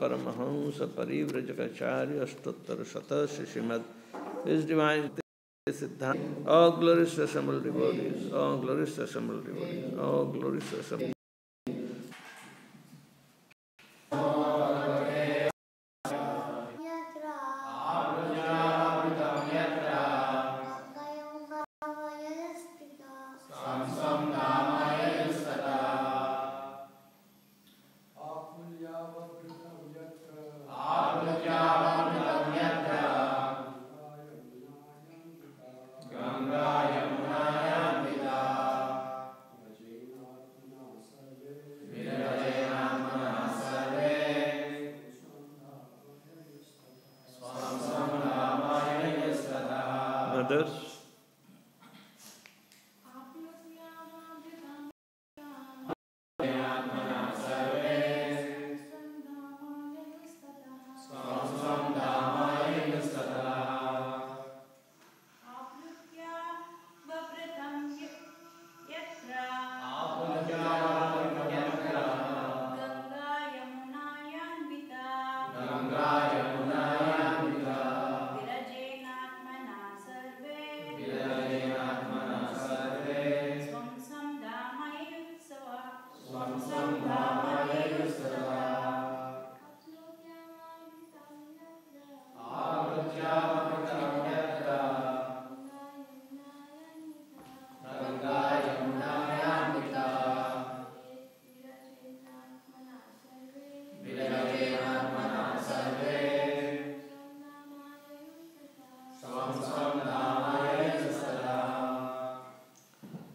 Paramahamsa Parivrajakacarya Stottar Sata Śrīmad. His divine Siddhanta. All glorious assembled devotees, all glorious assembled devotees, all glorious assembled.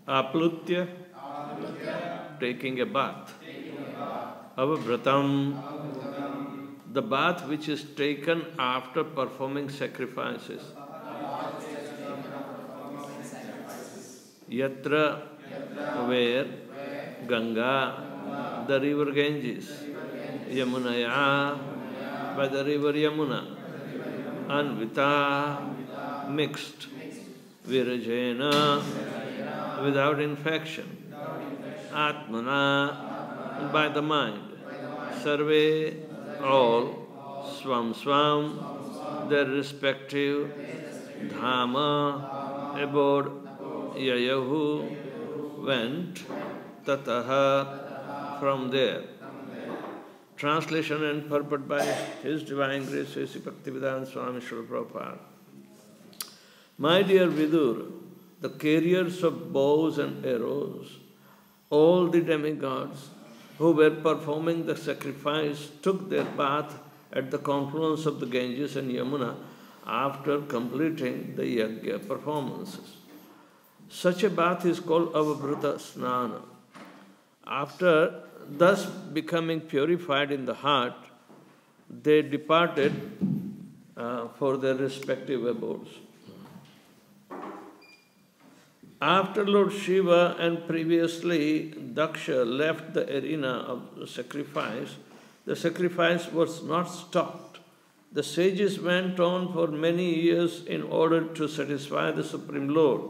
Aplutya, taking a bath. Avavratam, the bath which is taken after performing sacrifices. Yatra, where Ganga, the river Ganges, Yamunaya, by the river Yamuna, Anvita, mixed, Virajena, without infection, Atmana, by the mind, Sarve, all, Swam, their respective, Dhama, abode, Yayahu, went, Tataha, from there. Translation and purport by His Divine Grace, Sri Bhaktivedanta Swami Srila Prabhupada. My dear Vidur, the carriers of bows and arrows, all the demigods who were performing the sacrifice took their bath at the confluence of the Ganges and Yamuna after completing the yajna performances. Such a bath is called Avabhrata Snana. After thus becoming purified in the heart, they departed for their respective abodes. After Lord Shiva and previously Daksha left the arena of the sacrifice was not stopped. The sages went on for many years in order to satisfy the Supreme Lord.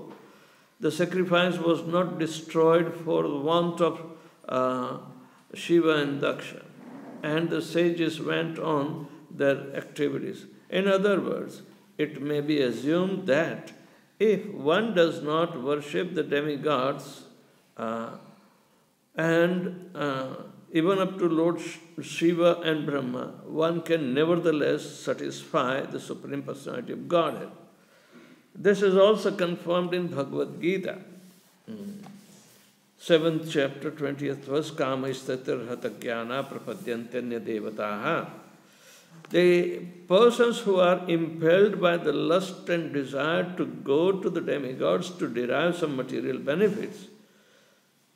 The sacrifice was not destroyed for the want of Shiva and Daksha, and the sages went on their activities. In other words, it may be assumed that if one does not worship the demigods and even up to Lord Shiva and Brahma, one can nevertheless satisfy the Supreme Personality of Godhead. This is also confirmed in Bhagavad Gita, 7th chapter, 20th verse, Kama istatir hata jnana prapadyantanya devataha. The persons who are impelled by the lust and desire to go to the demigods to derive some material benefits,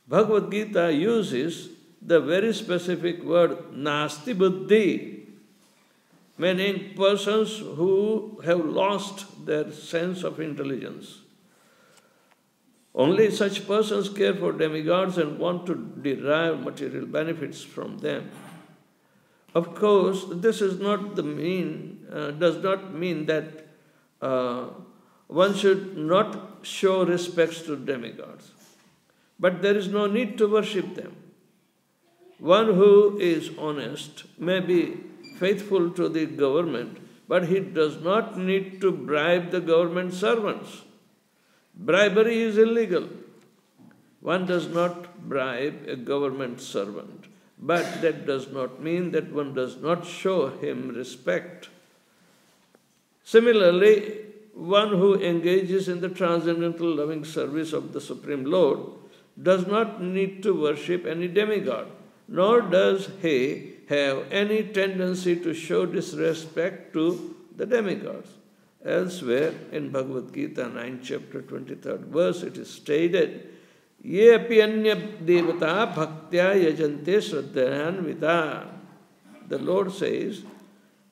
Bhagavad Gita uses the very specific word nasti buddhi, meaning persons who have lost their sense of intelligence. Only such persons care for demigods and want to derive material benefits from them. Of course, this is not does not mean that one should not show respects to demigods. But there is no need to worship them. One who is honest may be faithful to the government, but he does not need to bribe the government servants. Bribery is illegal. One does not bribe a government servant, but that does not mean that one does not show him respect. Similarly, one who engages in the transcendental loving service of the Supreme Lord does not need to worship any demigod, nor does he have any tendency to show disrespect to the demigods. Elsewhere in Bhagavad Gita, 9th chapter, 23rd verse, it is stated, Ye api anya devata bhaktya yajante shraddhayanvita. The Lord says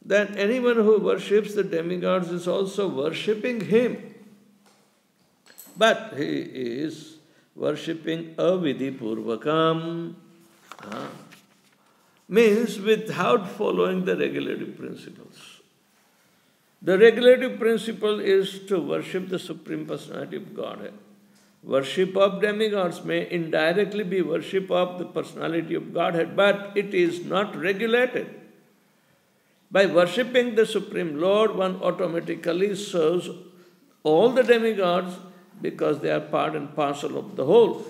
that anyone who worships the demigods is also worshipping him. But he is worshipping avidhi purvakam. Means without following the regulative principles. The regulative principle is to worship the Supreme Personality of Godhead. Worship of demigods may indirectly be worship of the Personality of Godhead, but it is not regulated. By worshipping the Supreme Lord, one automatically serves all the demigods because they are part and parcel of the whole.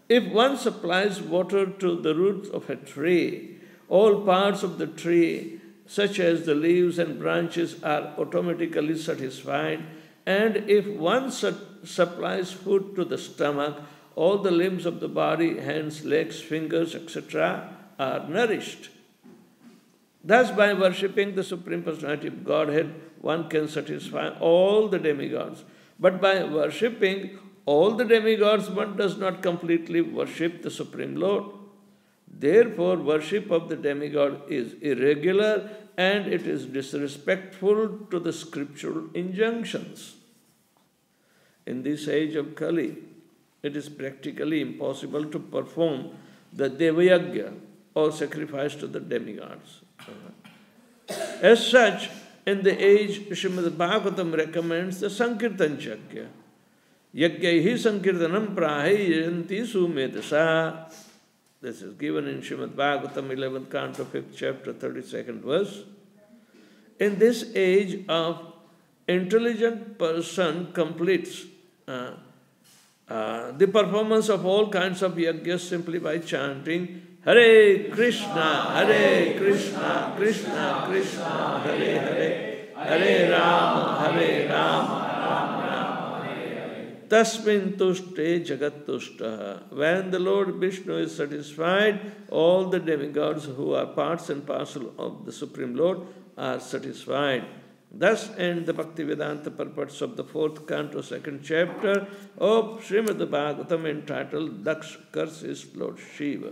If one supplies water to the roots of a tree, all parts of the tree, such as the leaves and branches, are automatically satisfied. And if one supplies food to the stomach, all the limbs of the body, hands, legs, fingers, etc., are nourished. Thus, by worshipping the Supreme Personality of Godhead, one can satisfy all the demigods. But by worshipping all the demigods, one does not completely worship the Supreme Lord. Therefore, worship of the demigod is irregular and it is disrespectful to the scriptural injunctions. In this age of Kali, it is practically impossible to perform the Devayagya or sacrifice to the demigods. As such, in the age, Śrīmad Bhāgavatam recommends the Sankirtan Yajna. Yagyaihi Sankirtanam prahayanti sumedasa. This is given in Śrīmad Bhāgavatam 11th canto, 5th chapter, 32nd verse. In this age of intelligent person completes the performance of all kinds of yajnas simply by chanting Hare Krishna, Krishna Krishna, Hare Hare, Hare Rama, Rama Rama, Hare Hare. Tasmin tushte jagat tushtaha. When the Lord Vishnu is satisfied, all the demigods who are parts and parcel of the Supreme Lord are satisfied. Thus end the Bhaktivedanta purports of the 4th canto, 2nd chapter of Śrīmad Bhāgavatam entitled Daksh Curses Lord Shiva.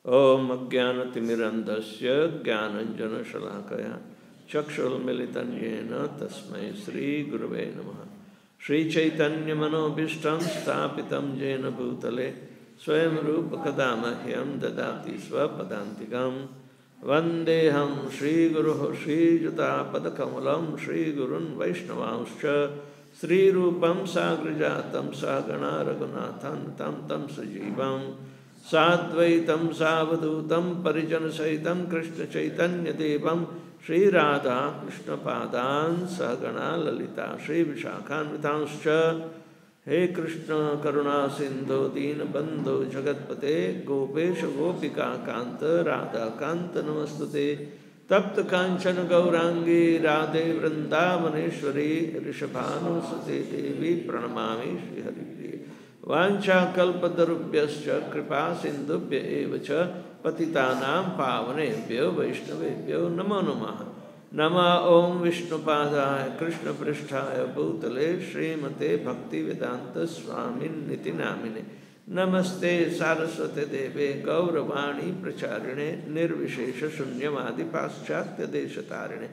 Om Ajnanatimmirandasya Jnananjana Shalakaya Chakshul Militanyena Tasmai Sri Gurave Namaha Sri Chaitanya Manobhishtam Sthapitam Jena Bhutale Swayam Rupa Kadamahyam Dadati Swapadantikam Vandeham Sri Guru Sri Jata Padakamalam Sri Gurun Vaishnavanscha Sri Rupam Sagrijatam Sagana Raghunathan Tam Tam Sajivam Sadvaitam Savadutam Parijana Saitam Krishna Chaitanya Devam Shri Radha Krishna Padan Sagana Lalita Shri Vishakhan Vitanscha He Krishna Karuna Sindhu Dina Bandhu Jagatpate Gopesha Gopika Kanta Radha Kanta Namastate Tapta Kanchana Gaurangi Radhe Vrindavaneshwari Rishabhanu Sate Devi Pranamami Shri Haripriya Vancha Kalpatarubhyascha Kripa Sindhubhya Evacha Patitanam Pavanebhyo Vaishnavebhyo Namo Namaha Nama Om Vishnupadaya Krishna Pristhaya Bhutale Śrīmate Bhaktivedanta Swami Niti Namine Namaste Saraswate Deve Gauravani Pracharine Nirvishesha Shunyamadi Paschatya Deshatarine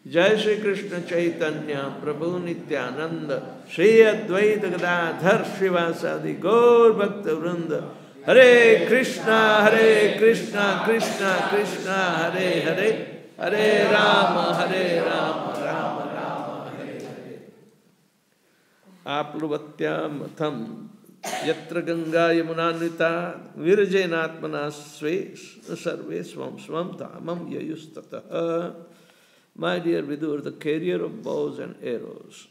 Jai Shri Krishna Chaitanya Prabhu Nityananda Shri Advaita Gadadhar Shrivasadi Gaur Bhakta Vrinda Hare Krishna Krishna Krishna Hare Hare Hare Rama Rama Rama Hare Hare. Apluvatya matham yatra ganga yamunanvita virajainatmana sve sarve swam swam dhamam yayustataha. My dear Vidur, the carrier of bows and arrows,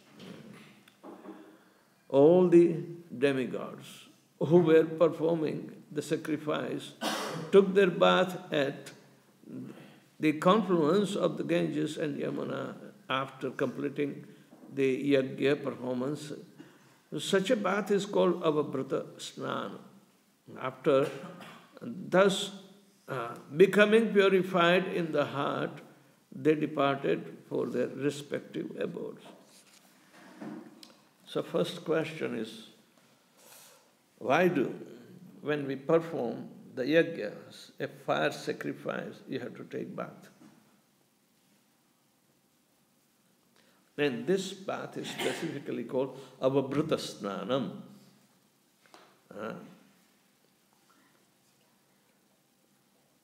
all the demigods who were performing the sacrifice took their bath at the confluence of the Ganges and Yamuna after completing the yajna performance. Such a bath is called Avabrata Snan. After thus becoming purified in the heart, they departed for their respective abodes. So first question is, why do, when we perform the yajnas, a fire sacrifice, you have to take bath? Then this bath is specifically called Avabrata Snanam.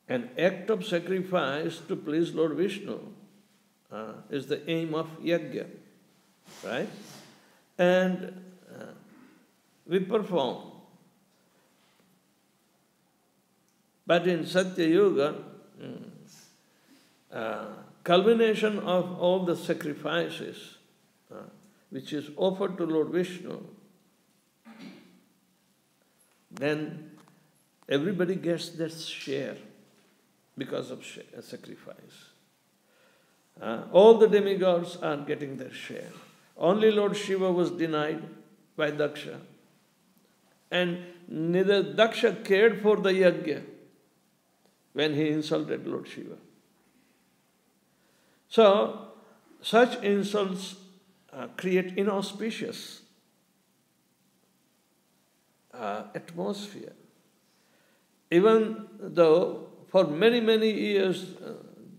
An act of sacrifice to please Lord Vishnu is the aim of yajna, right? And we perform. But in Satya Yuga, culmination of all the sacrifices which is offered to Lord Vishnu, then everybody gets their share because of sacrifice. All the demigods are getting their share. Only Lord Shiva was denied by Daksha. And neither Daksha cared for the yajna. when he insulted Lord Shiva. So, such insults create inauspicious atmosphere. Even though for many, many years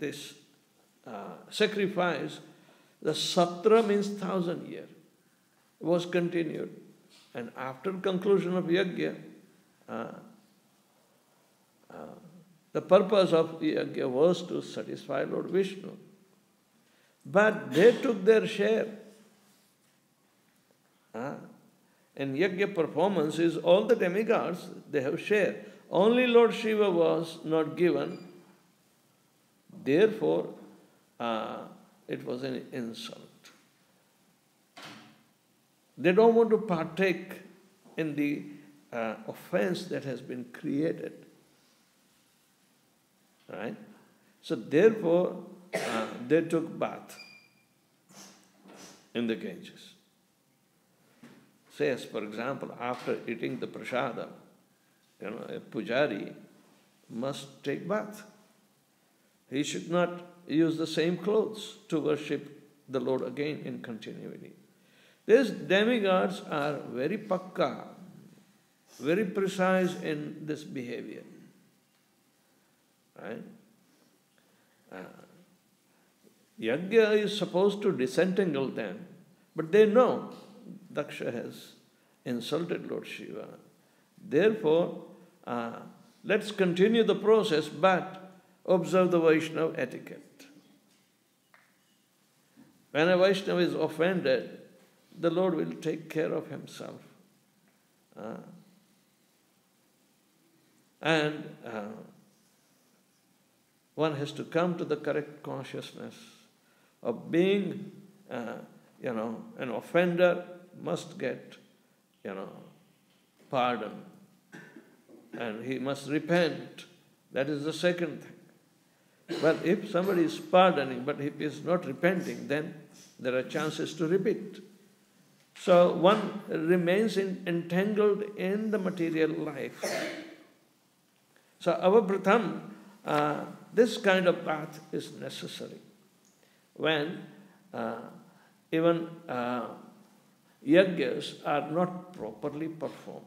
this sacrifice, the satra means 1,000 years, was continued. And after conclusion of yajna, the purpose of yajna was to satisfy Lord Vishnu. But they took their share. In yajna performances, all the demigods, they have share. Only Lord Shiva was not given. Therefore, it was an insult. They don't want to partake in the offense that has been created. Right? So therefore, they took bath in the Ganges. Says, for example, after eating the prasadam, a pujari must take bath. He should not use the same clothes to worship the Lord again in continuity. These demigods are very pakka, very precise in this behavior. Right? Yajna is supposed to disentangle them, but they know Daksha has insulted Lord Shiva. Therefore, let's continue the process, but observe the Vaishnava etiquette. When a Vaishnava is offended, the Lord will take care of himself. And one has to come to the correct consciousness of being, an offender must get, pardon. And he must repent. That is the second thing. But if somebody is pardoning, but if he is not repenting, then there are chances to repeat. So one remains entangled in the material life. So avapratam, this kind of path is necessary. When even yajnas are not properly performed,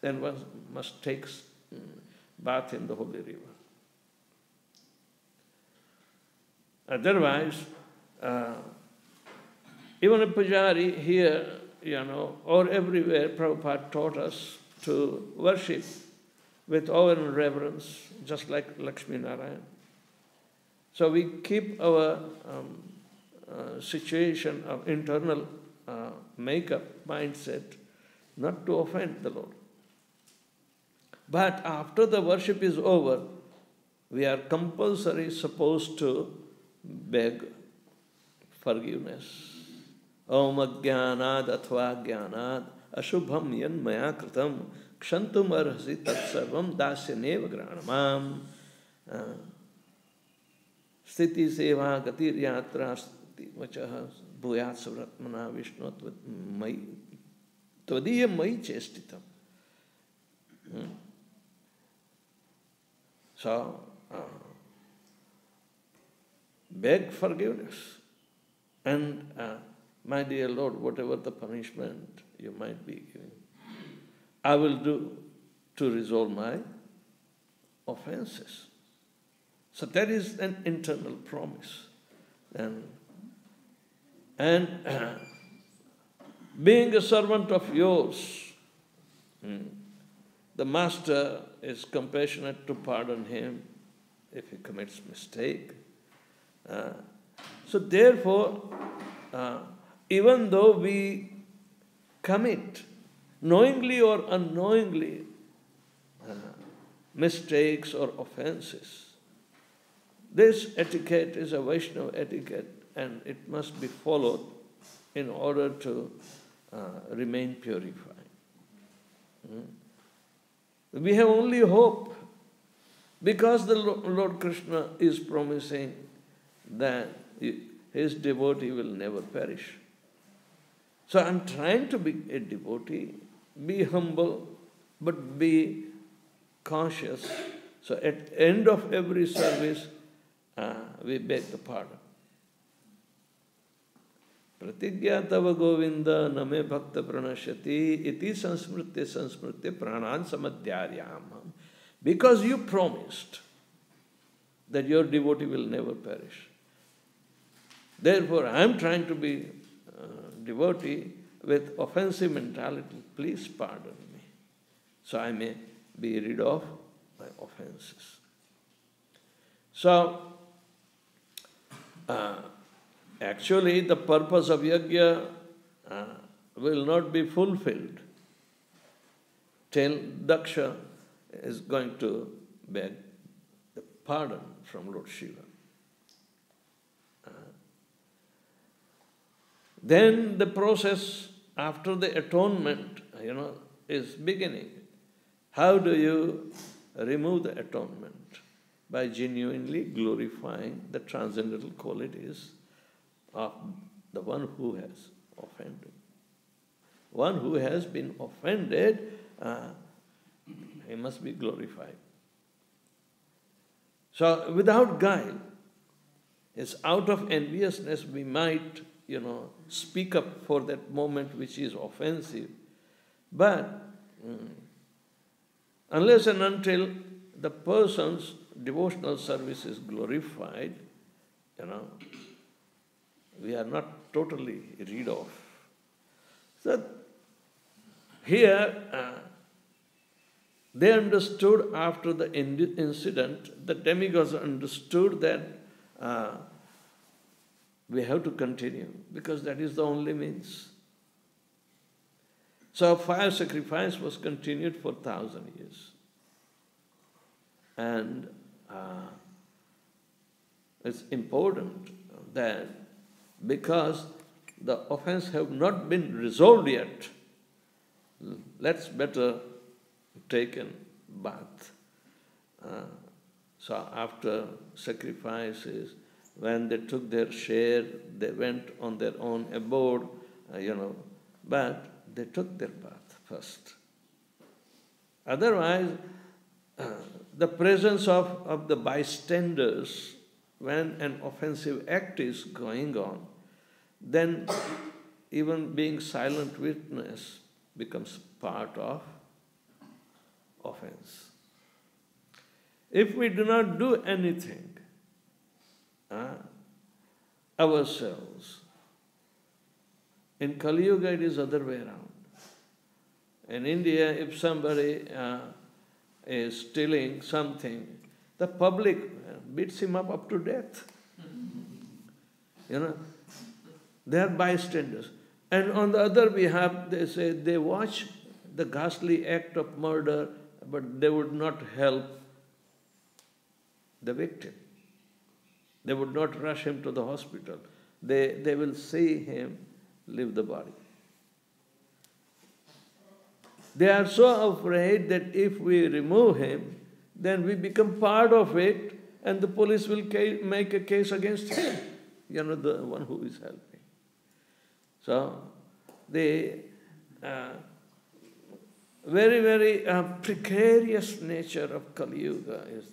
then one must take bath in the holy river. Otherwise, even a pujari here, or everywhere, Prabhupada taught us to worship with awe and reverence, just like Lakshmi Narayan. So we keep our situation of internal makeup, mindset, not to offend the Lord. But after the worship is over, we are compulsory supposed to beg forgiveness. Om ajnanad athva jnanad ashubham yan maya kritam kshantum arhasi tatsarvam dasyaneva granamam sthiti seva gatir yatra sthiti vachaha bhuyat savratmana vishnu tvadiya mai chestitam. So, beg forgiveness. And, my dear Lord, whatever the punishment you might be giving, I will do to resolve my offenses. So that is an internal promise. And being a servant of yours, the master is compassionate to pardon him if he commits mistake. So therefore, even though we commit, knowingly or unknowingly, mistakes or offenses, this etiquette is a Vaishnava etiquette, and it must be followed in order to remain purified. We have only hope because the Lord Krishna is promising that his devotee will never perish. So I'm trying to be a devotee, be humble, but be conscious So at the end of every service, we beg the pardon. Pratigya tava govinda name bhakta pranashyati iti sansmritya pranan samadhyaryam. Because you promised that your devotee will never perish. Therefore, I am trying to be devotee with offensive mentality. Please pardon me, so I may be rid of my offenses. So, actually, the purpose of yajna will not be fulfilled till Daksha is going to beg the pardon from Lord Shiva. Then the process after the atonement, is beginning. How do you remove the atonement? By genuinely glorifying the transcendental qualities of the one who has offended. One who has been offended, he must be glorified. So without guile, it's out of enviousness we might, speak up for that moment which is offensive. But unless and until the person's devotional service is glorified, we are not totally rid of. So here, they understood after the incident, the demigods understood that we have to continue because that is the only means. So fire sacrifice was continued for 1,000 years. And it's important that because the offense have not been resolved yet, let's better take a bath. So after sacrifices, when they took their share, they went on their own abode, but they took their bath first. Otherwise, the presence of the bystanders, when an offensive act is going on, then even being silent witness becomes part of offense. If we do not do anything ourselves, in Kali Yuga it is other way around. In India, if somebody is stealing something, the public beats him up to death. They are bystanders. And on the other behalf, they say they watch the ghastly act of murder, but they would not help the victim. They would not rush him to the hospital. They will see him leave the body. They are so afraid that if we remove him, then we become part of it and the police will make a case against him, the one who is helping. So, the very, very precarious nature of Kali Yuga is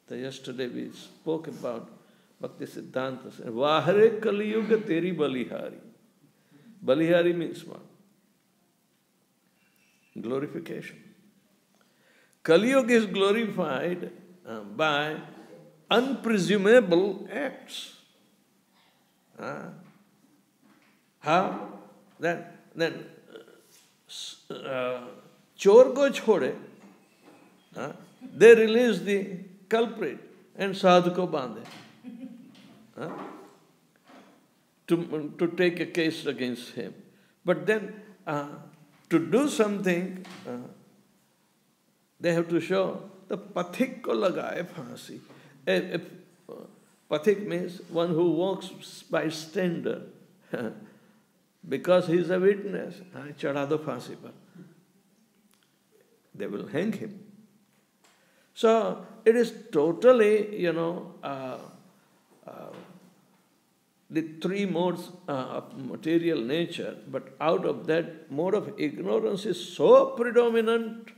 there. Yesterday we spoke about Bhaktivedanta. Hare Kali Yuga teri balihari. Balihari means what? Glorification. Kali Yuga is glorified by unpresumable acts. How? Then chor ko chhode, they release the culprit and sadhu ko bande to take a case against him. But then to do something, they have to show the pathik ko lagaye phansi. Pathik means one who walks bystander. Because he is a witness, chada do phansi par. They will hang him. So it is totally, the three modes of material nature, but out of that mode of ignorance is so predominant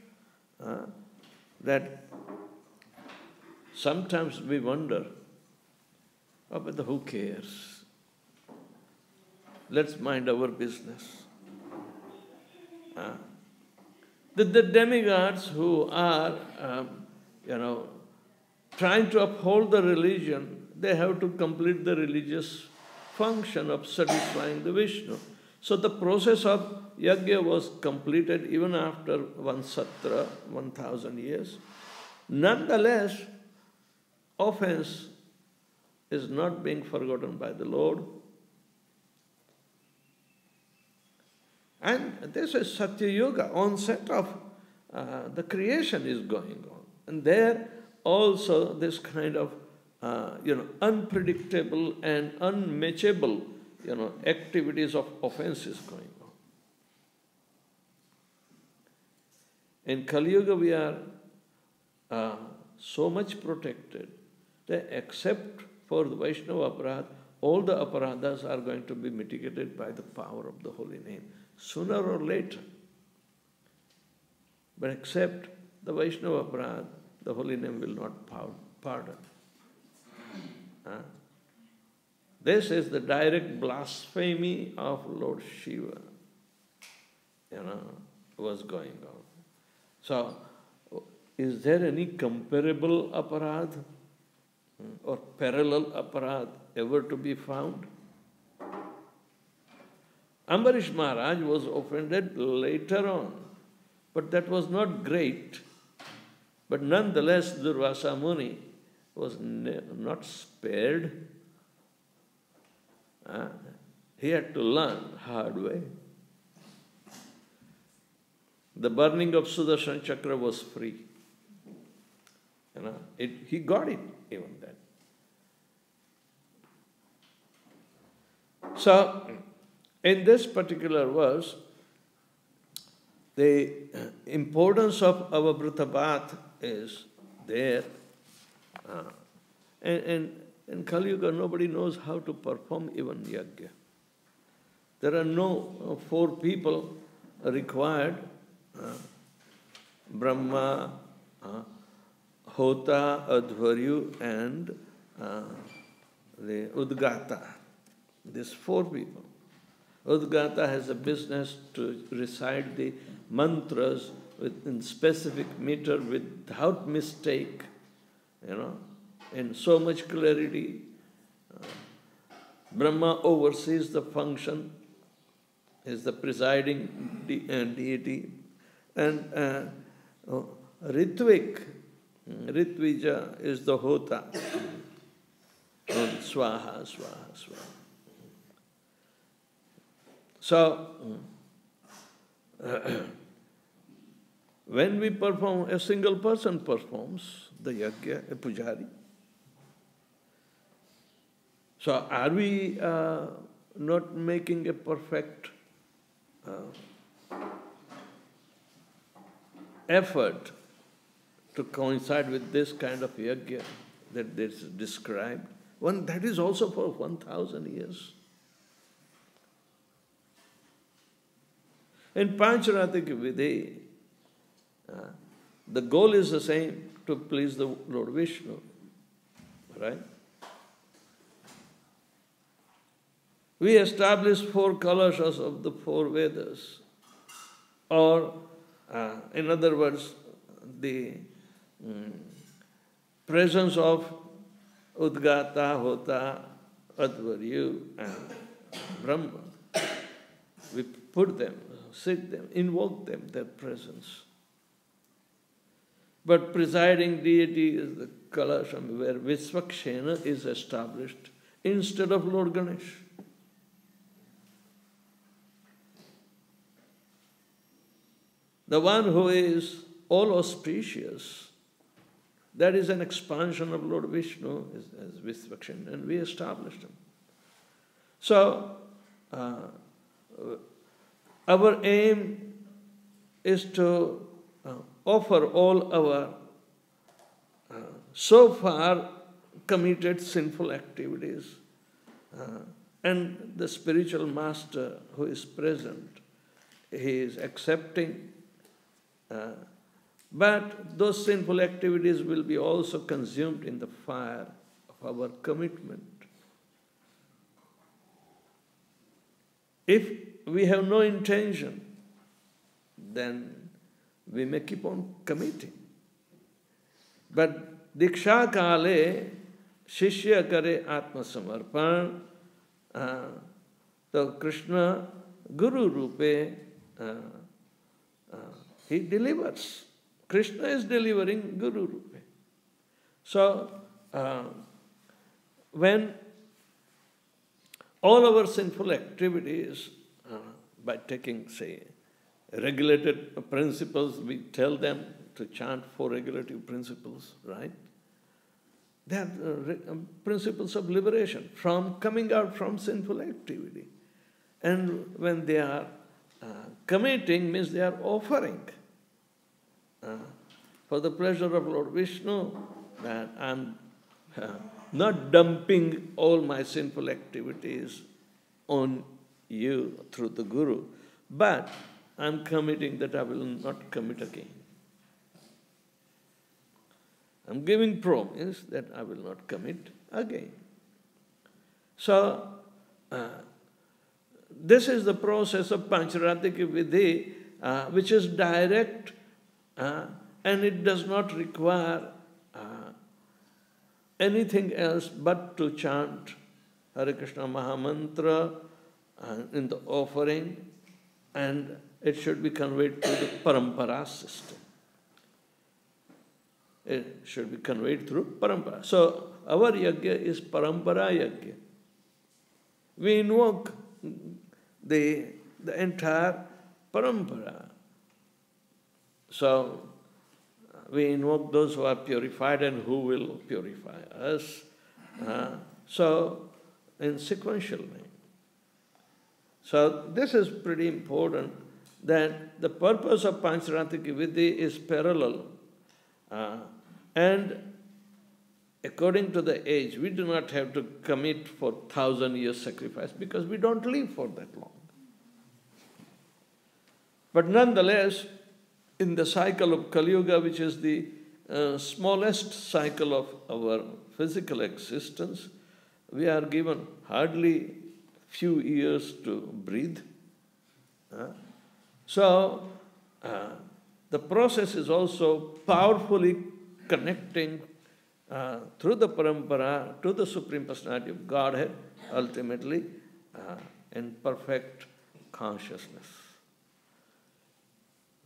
that sometimes we wonder, oh, but who cares? Let's mind our business. The demigods who are, trying to uphold the religion, they have to complete the religious function of satisfying the Vishnu. So the process of yajna was completed even after one satra, 1,000 years. Nonetheless, offense is not being forgotten by the Lord. And this is Satya Yuga, onset of the creation is going on. And there also this kind of unpredictable and unmatchable activities of offense is going on. In Kali Yuga we are so much protected that except for the Vaishnava aparadha, all the aparadhas are going to be mitigated by the power of the holy name, sooner or later. But except the Vaishnava aparadha, the holy name will not pardon. This is the direct blasphemy of Lord Shiva, was going on. So, is there any comparable aparadha or parallel aparadha ever to be found? Ambarish Maharaj was offended later on, but that was not great. But nonetheless, Durvasa Muni was not spared. He had to learn hard way. The burning of Sudarshan Chakra was free. He got it even then. So, in this particular verse, the importance of our Vritapath is there. And in Kali Yuga, nobody knows how to perform even yajna. There are no 4 people required. Brahma, Hota, Adhvaryu, and the Udgata. These 4 people. Udgata has a business to recite the mantras in specific meter without mistake, in so much clarity. Brahma oversees the function, is the presiding deity. And Ritvik, Ritvija is the Hota. Swaha, Swaha, Swaha. So, when we perform, a single person performs the yajna, a pujari. So, are we not making a perfect effort to coincide with this kind of yajna that is described? One that is also for 1,000 years. In Pancharatik Vidhi, the goal is the same, to please the Lord Vishnu, right? We establish 4 kalashas of the 4 Vedas, or in other words, the presence of Udgata, Hota, Adhvaryu, and Brahma. We put them, sit them, invoke them, their presence. But presiding deity is the Kalasham, where Visvakshena is established instead of Lord Ganesh. The one who is all auspicious, that is an expansion of Lord Vishnu as Visvakshena, and we established him. So, our aim is to offer all our so far committed sinful activities, and the spiritual master who is present, he is accepting But those sinful activities will be also consumed in the fire of our commitment. If we have no intention, then we may keep on committing. But Diksha Kale, Shishya Kare Atma Samarpan, so Krishna, Guru Rupe, he delivers. Krishna is delivering Guru Rupe. So, when all our sinful activities, by taking, say, regulated principles, we tell them to chant 4 regulative principles, right? They are principles of liberation from coming out from sinful activity. And when they are committing, means they are offering for the pleasure of Lord Vishnu, that I'm not dumping all my sinful activities on you through the Guru, but I'm committing that I will not commit again. I'm giving promise that I will not commit again. So, this is the process of Pancharattika Vidhi, which is direct and it does not require anything else but to chant Hare Krishna Mahamantra in the offering, and it should be conveyed through the parampara system. It should be conveyed through parampara. So our yajna is parampara yajna. We invoke the entire parampara. So we invoke those who are purified and who will purify us. So in sequential way. So this is pretty important, that the purpose of Pancharattika Vidhi is parallel. And according to the age, we do not have to commit for 1,000 years sacrifice because we don't live for that long. But nonetheless, in the cycle of Kali Yuga, which is the smallest cycle of our physical existence, we are given hardly few years to breathe. So, the process is also powerfully connecting through the parampara to the Supreme Personality of Godhead, ultimately in perfect consciousness.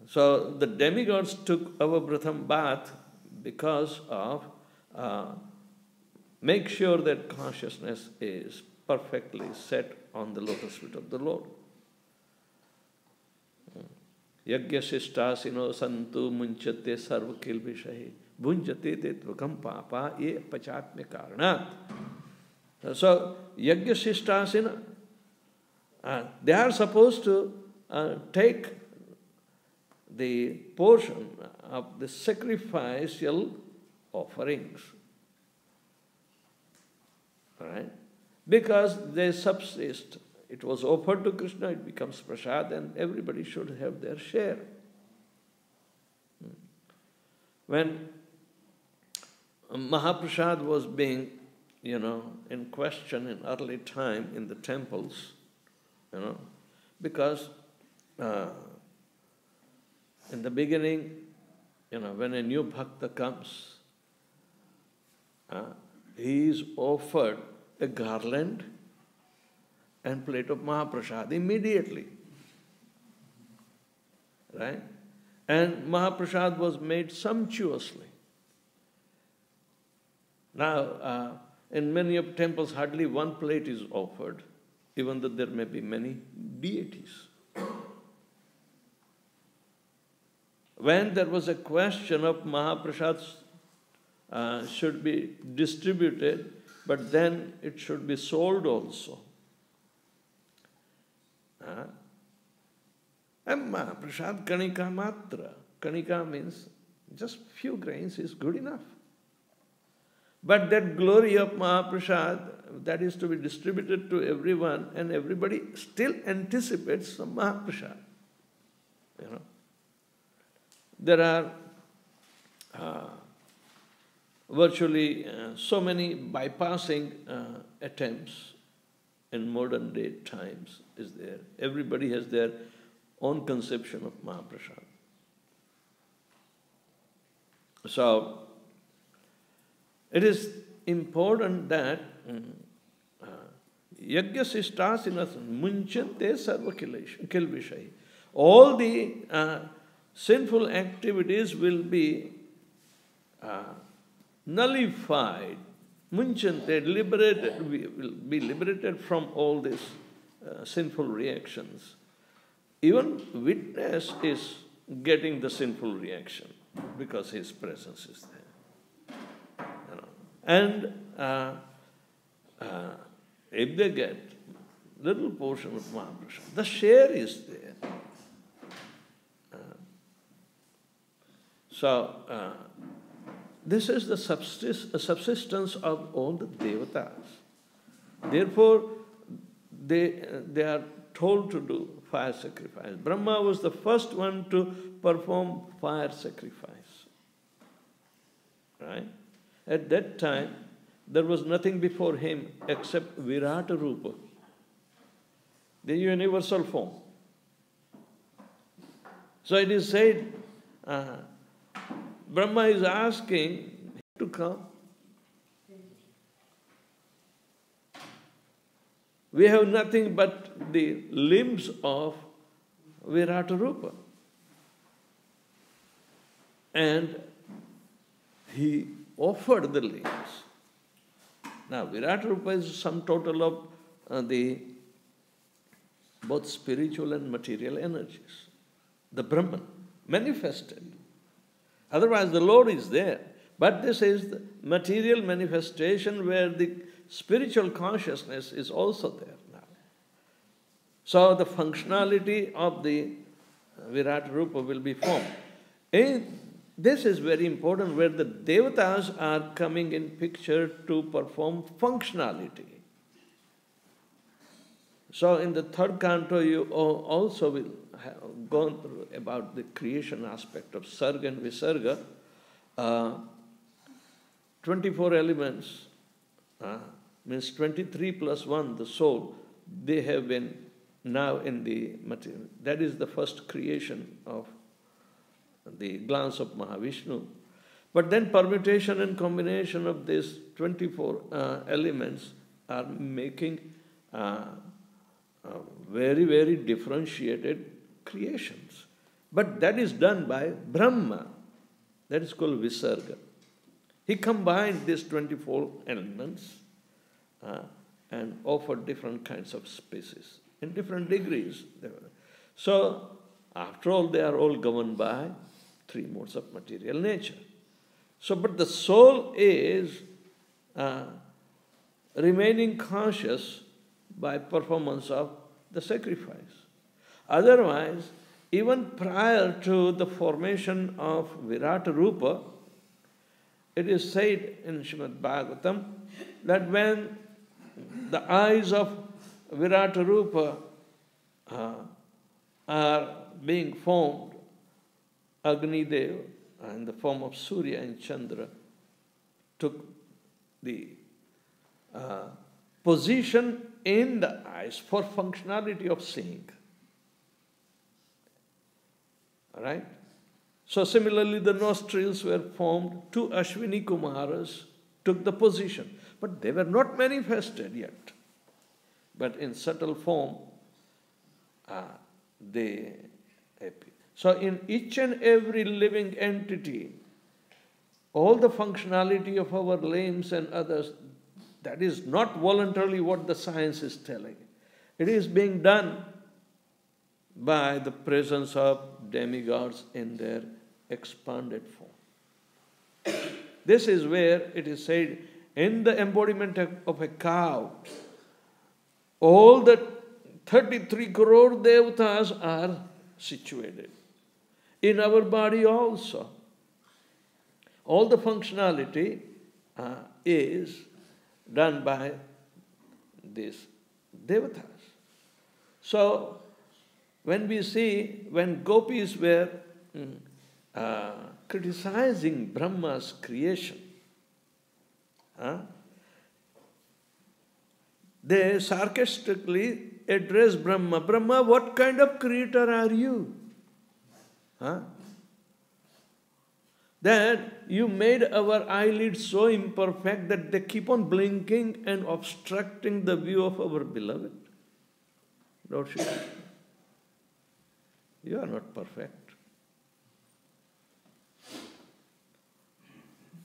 So the demigods took our Pratham bath because of make sure that consciousness is perfectly set on the lotus feet of the Lord. Yajna sishtasino santu munchate sarva kilvishahi bhunjate te tvakam papa ye pachatme karanat. So, yajna sishtasina, they are supposed to take the portion of the sacrificial offerings, right? Because they subsist. It was offered to Krishna, it becomes prasad, and everybody should have their share. When Mahaprasad was being, in question in early time in the temples, because in the beginning, when a new bhakta comes, he is offered a garland and plate of Mahaprasad immediately, right? And Mahaprasad was made sumptuously. Now, in many of temples, hardly one plate is offered, even though there may be many deities. When there was a question of Mahaprasad should be distributed, but then it should be sold also. And Mahaprasad Kanika Matra. Kanika means just few grains is good enough. But that glory of Mahaprasad, that is to be distributed to everyone, and everybody still anticipates some Mahaprasad. There are virtually so many bypassing attempts in modern day times is there. Everybody has their own conception of Mahaprasad. So, it is important that yajna sistasinas munchante sarva kilvishai. All the sinful activities will be nullified, munchante, liberated, we will be liberated from all these sinful reactions. Even witness is getting the sinful reaction because his presence is there. You know. And if they get little portion of Mahaprasad, the share is there. This is the subsistence of all the devatas. Therefore, they are told to do fire sacrifice. Brahma was the first one to perform fire sacrifice. Right? At that time, there was nothing before him except Virata Rupa, the universal form. So it is said, Brahma is asking to come. We have nothing but the limbs of Virata Rupa. And he offered the limbs. Now, Virata Rupa is sum total of the both spiritual and material energies. The Brahman manifested. Otherwise, the Lord is there. But this is the material manifestation where the spiritual consciousness is also there now. So the functionality of the Virata Rupa will be formed. And this is very important where the devatas are coming in picture to perform functionality. So in the third canto, you also will have gone through about the creation aspect of Sarga and Visarga. 24 elements means 23 plus 1, the soul, they have been now in the material. That is the first creation of the glance of Mahavishnu. But then permutation and combination of these 24 elements are making very, very differentiated creations. But that is done by Brahma. That is called Visarga. He combined these 24 elements and offered different kinds of species in different degrees. So, after all, they are all governed by 3 modes of material nature. So, but the soul is remaining conscious by performance of the sacrifice. Otherwise, even prior to the formation of Virata Rupa, it is said in Śrīmad Bhāgavatam that when the eyes of Virata Rupa are being formed, Agni Deva, in the form of Surya and Chandra, took the position in the eyes for functionality of seeing. Alright? So similarly, the nostrils were formed. 2 Ashwini Kumaras took the position. But they were not manifested yet. But in subtle form, they appear. So in each and every living entity, all the functionality of our limbs and others, that is not voluntarily what the science is telling. It is being done by the presence of demigods in their expanded form. This is where it is said, in the embodiment of a cow, all the 33 crore devatas are situated. In our body also. All the functionality is done by these devatas. So, when we see, when gopis were criticizing Brahma's creation. They sarcastically address Brahma. Brahma, what kind of creator are you? That you made our eyelids so imperfect that they keep on blinking and obstructing the view of our beloved. Lord Shri Krishna, you are not perfect.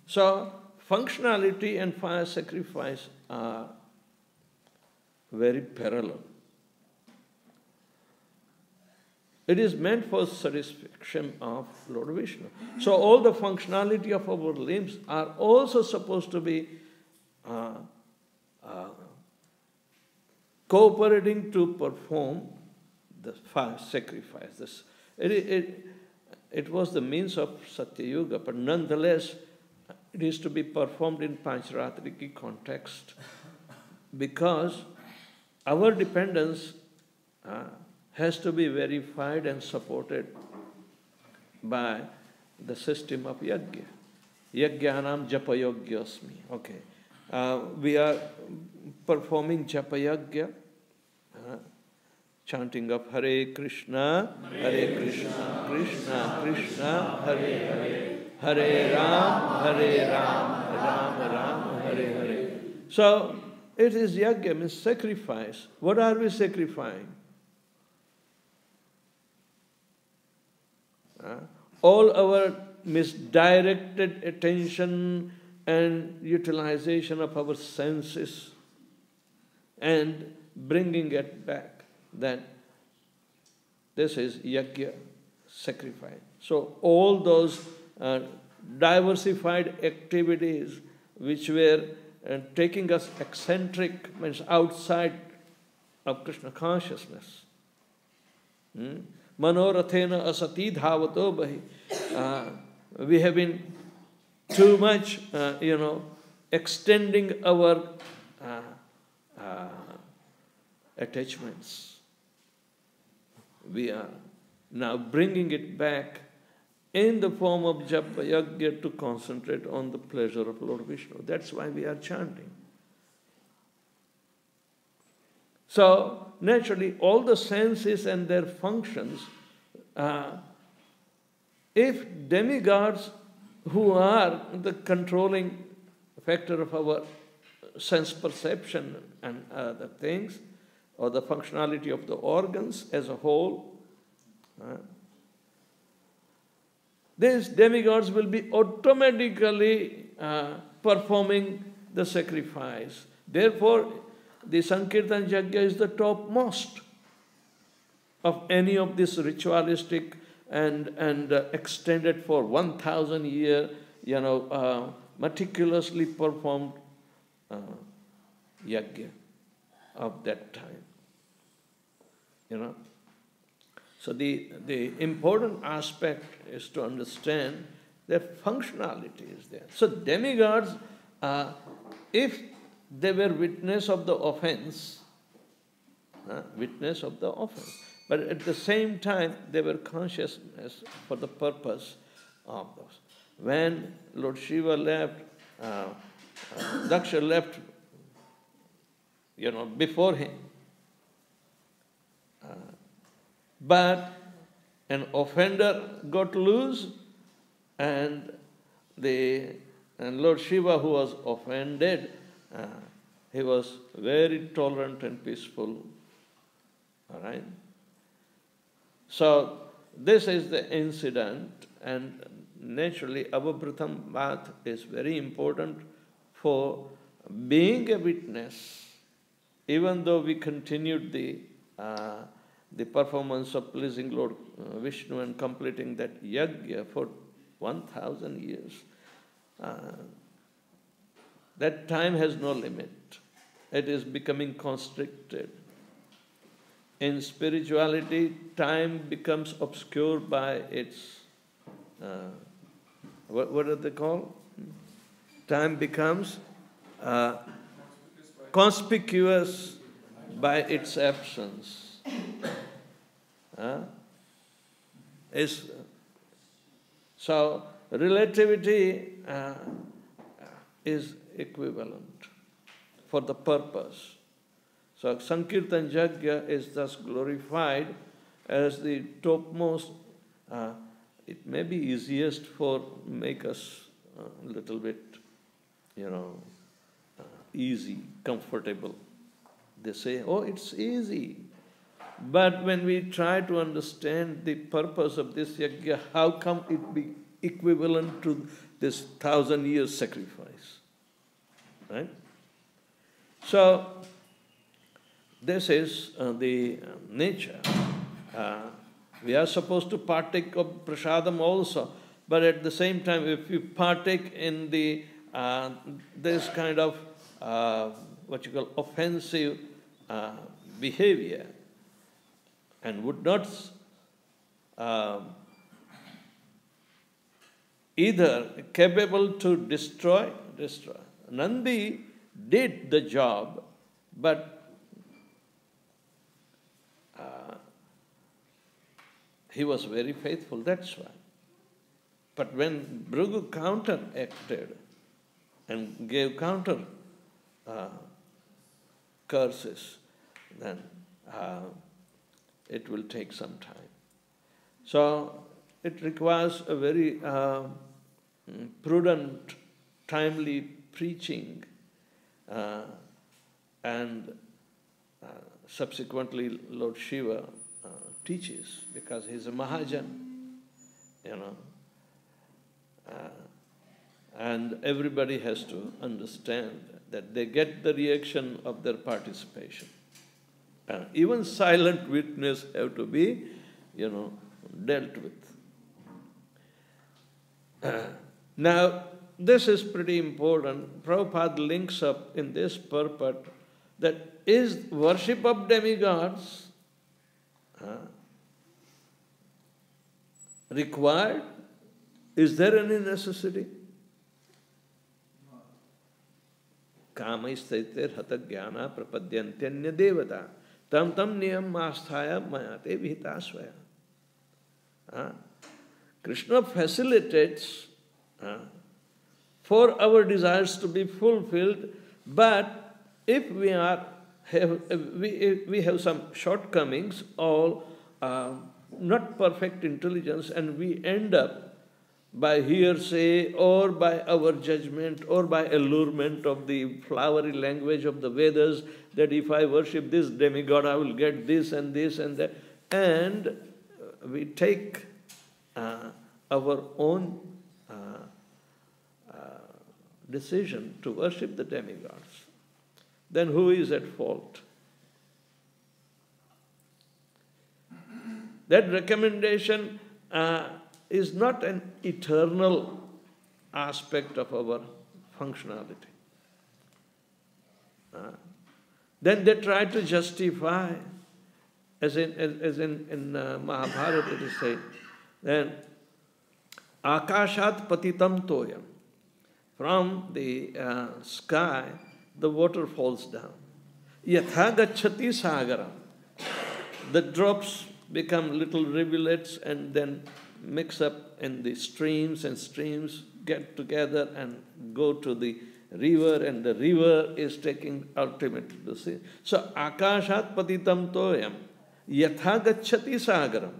So, functionality and fire sacrifice are very parallel. It is meant for satisfaction of Lord Vishnu. So all the functionality of our limbs are also supposed to be cooperating to perform the fire sacrifice. It was the means of Satya Yuga, but nonetheless, it is to be performed in Pancharatriki context because our dependence has to be verified and supported by the system of yajna. Yajnanam japa yogyasmi. Okay. We are performing japa yajna, chanting of Hare Krishna, Krishna Krishna, Hare Hare, Hare Ram, Ram Ram, Hare Hare. So, it is yajna, means sacrifice. What are we sacrificing? All our misdirected attention and utilization of our senses and bringing it back, that this is yajna, sacrifice. So all those diversified activities which were taking us eccentric, means outside of Krishna consciousness. Manorathena asati dhavato bahi. We have been too much, extending our attachments. We are now bringing it back in the form of japa yajna to concentrate on the pleasure of Lord Vishnu. That's why we are chanting. So, naturally, all the senses and their functions, if demigods who are the controlling factor of our sense perception and other things, or the functionality of the organs as a whole, these demigods will be automatically performing the sacrifice. Therefore, the Sankirtan Yajna is the topmost of any of this ritualistic and extended for 1,000 years, meticulously performed yajna of that time. So the important aspect is to understand that functionality is there. So demigods, if they were witness of the offense, but at the same time they were consciousness for the purpose of those. When Lord Shiva left, Daksha left, before him. But an offender got loose, and Lord Shiva, who was offended, he was very tolerant and peaceful. All right? So, this is the incident, and naturally, Avapratam Bhat is very important for being a witness, even though we continued the performance of pleasing Lord Vishnu and completing that yajna for 1,000 years. That time has no limit. It is becoming constricted. In spirituality, time becomes obscured by its, what are they called? Time becomes conspicuous by its absence. So relativity is equivalent for the purpose. So Sankirtan Yajna is thus glorified as the topmost. It may be easiest for make us a little bit, easy, comfortable. They say, oh, it's easy. But when we try to understand the purpose of this yajna, how come it be equivalent to this 1,000 years sacrifice? Right? So, this is the nature. We are supposed to partake of prasadam also, but at the same time, if you partake in the this kind of offensive behavior, and would not either capable to destroy. Nandi did the job, but he was very faithful, that's why. But when Bhrigu counteracted and gave counter curses, then it will take some time. So it requires a very prudent, timely preaching, and subsequently Lord Shiva teaches, because he's a Mahajan, and everybody has to understand that they get the reaction of their participation. Even silent witness have to be, dealt with. Now, this is pretty important. Prabhupada links up in this purport that is worship of demigods required? Is there any necessity? Kamaistaiter hata jnana prapadyantanya devata tam niyam asthaya mayate vihitasvaya. Krishna facilitates for our desires to be fulfilled, but if we have some shortcomings or not perfect intelligence, and we end up by hearsay or by our judgment or by allurement of the flowery language of the Vedas, that if I worship this demigod, I will get this and that. And we take our own decision to worship the demigods. Then who is at fault? That recommendation is not an eternal aspect of our functionality. Then they try to justify, as in Mahabharata it is said, then akashat patitam toyam. From the sky, the water falls down. Yatha gacchati sagaram. The drops become little rivulets and then mix up in the streams, and streams get together and go to the river, and the river is taking ultimately to sea. So, akashat patitam toyam yatha gacchati sagaram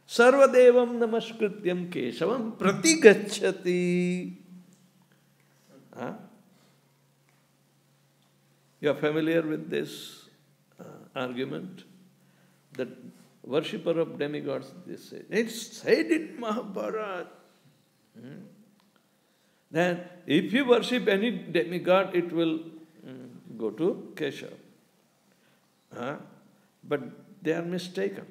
sarvadevam namaskrityam keshavam prati gacchati. You are familiar with this argument? That worshipper of demigods, they say, it's said in Mahabharata. That if you worship any demigod, it will go to Keshav. But they are mistaken.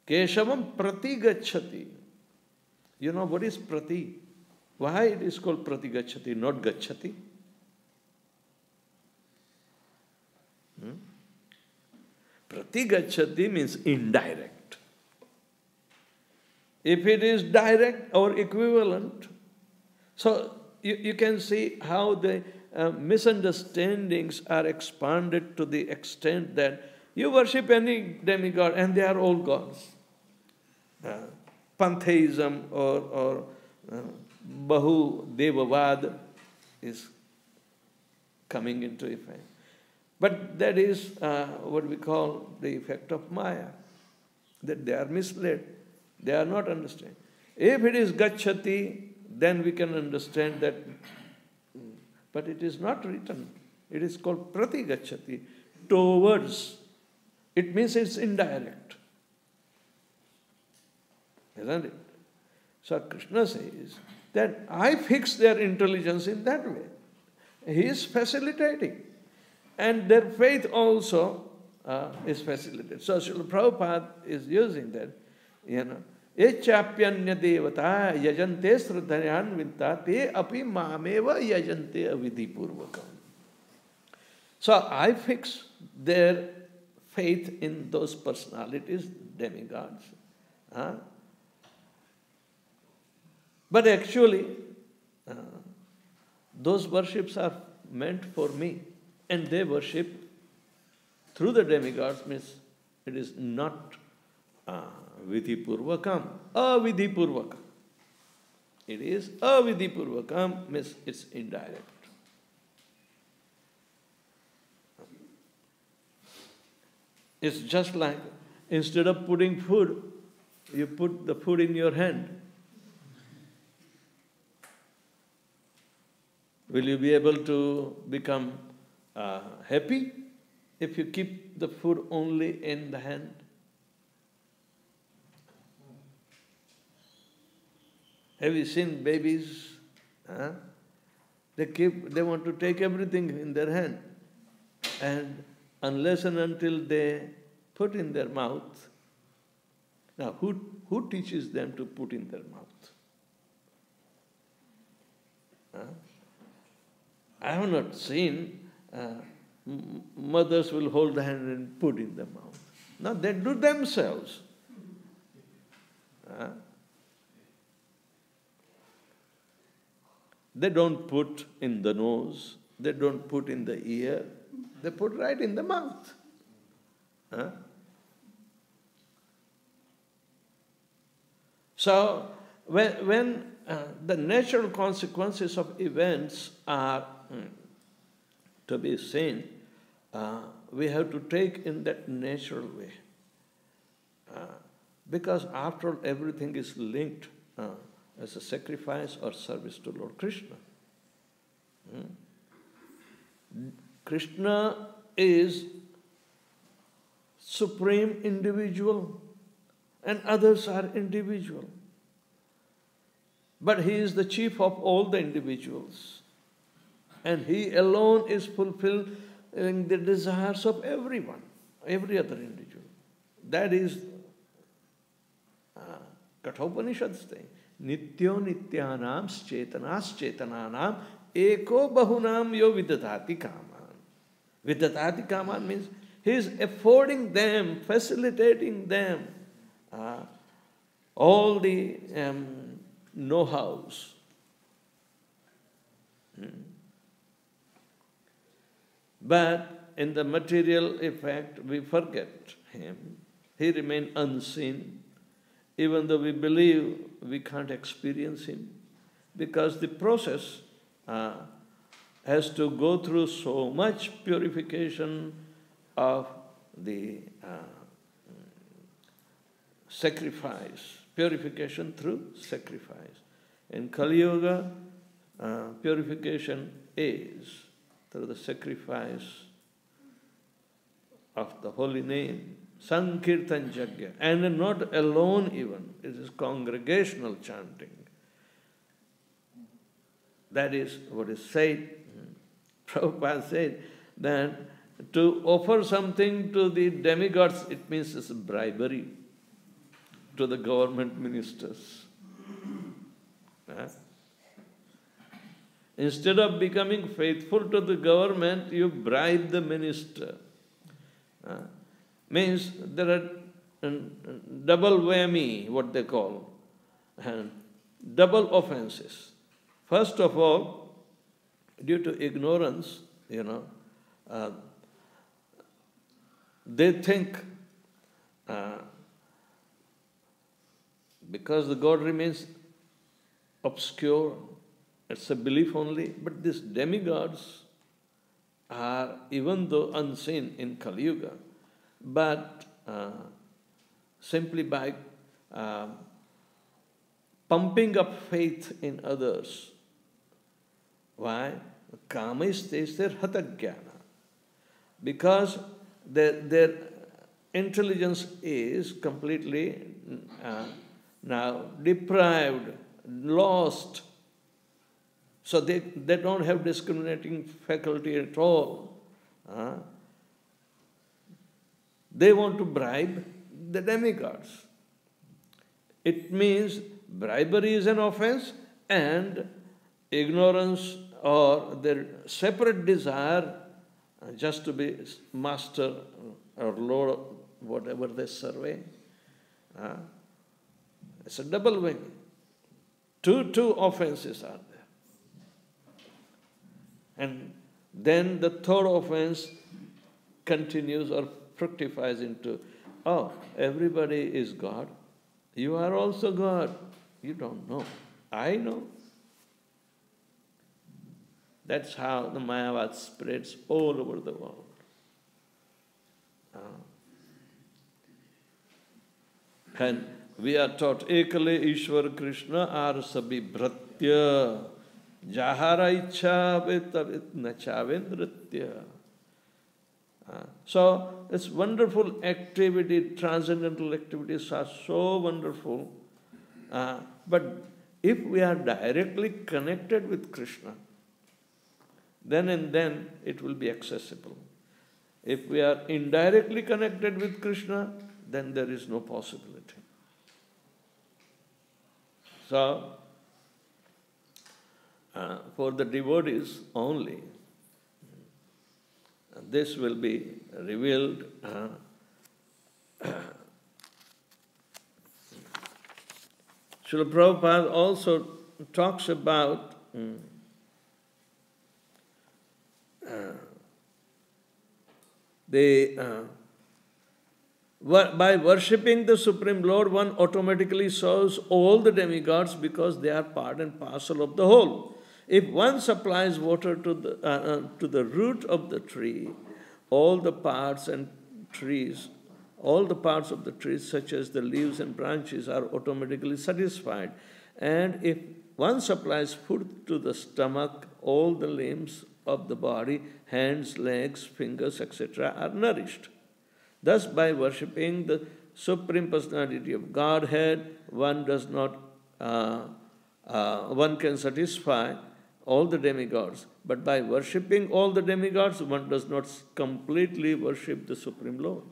Keshavam prati gacchati. You know what is prati? Why it is called prati gacchati, not gacchati? Prati gacchati means indirect. If it is direct or equivalent, so you can see how the misunderstandings are expanded to the extent that you worship any demigod and they are all gods. pantheism or Bahu Devavad is coming into effect. But that is what we call the effect of Maya, that they are misled, they are not understanding. If it is Gacchati, then we can understand that, but it is not written. It is called Prati Gacchati, towards. It means it's indirect. Isn't it? So Krishna says that I fix their intelligence in that way. He is facilitating. And their faith also is facilitated. So Srila Prabhupada is using that, Echapyanya devata yajante sradharyan vinta te api mameva yajante avidhi purvakam. So I fix their faith in those personalities, demigods. But actually, those worships are meant for me. And they worship through the demigods, means it is not vidhi purvakam, avidhi purvakam. It is avidhi purvakam, means it's indirect. It's just like, instead of putting food, you put the food in your hand. Will you be able to become happy if you keep the food only in the hand? Have you seen babies? They want to take everything in their hand. And unless and until they put in their mouth, now who teaches them to put in their mouth? I have not seen mothers will hold the hand and put in the mouth. No, they do themselves. They don't put in the nose, they don't put in the ear, they put right in the mouth. So, when the natural consequences of events are to be seen, we have to take in that natural way. Because after all, everything is linked as a sacrifice or service to Lord Krishna. Krishna is supreme individual and others are individual. But he is the chief of all the individuals. And he alone is fulfilling the desires of everyone, every other individual. That is Kathopanishad's thing. Nityo nityanam cetanas cetananam eko bahunam yo vidadati kaman. Vidadati kaman means he is affording them, facilitating them all the know-hows. But in the material effect, we forget him. He remains unseen, even though we believe we can't experience him, because the process has to go through so much purification of the sacrifice, purification through sacrifice. In Kali Yuga, purification is through the sacrifice of the holy name, Sankirtan Yajna, and not alone even, it is congregational chanting. That is what is said. Prabhupada said that to offer something to the demigods, it means it's bribery to the government ministers. Instead of becoming faithful to the government, you bribe the minister. Means there are double whammy, what they call, and double offenses. First of all, due to ignorance, they think because the God remains obscure, it's a belief only, but these demigods are, even though unseen in Kali Yuga, but simply by pumping up faith in others. Why? Kama is their hatagyana. Because their intelligence is completely now deprived, lost. So they don't have discriminating faculty at all. They want to bribe the demigods. It means bribery is an offense, and ignorance or their separate desire just to be master or lord, whatever they survey. It's a double wing. Two offenses are there. And then the third offense continues or fructifies into, oh, everybody is God. You are also God. You don't know. I know. That's how the Mayavad spreads all over the world. And we are taught, Ekale Ishwar Krishna ar sabhi bhratya, jahara ichha vetavit nachavendritya. So, this wonderful activity, transcendental activities are so wonderful. But if we are directly connected with Krishna, then and then it will be accessible. If we are indirectly connected with Krishna, then there is no possibility. So, for the devotees only, this will be revealed. Srila Prabhupada also talks about by worshipping the Supreme Lord, one automatically serves all the demigods because they are part and parcel of the whole. If one supplies water to the root of the tree, all the parts of the trees, such as the leaves and branches, are automatically satisfied. And if one supplies food to the stomach, all the limbs of the body, hands, legs, fingers, etc., are nourished. Thus, by worshipping the Supreme Personality of Godhead, one can satisfy all the demigods. But by worshipping all the demigods, one does not completely worship the Supreme Lord.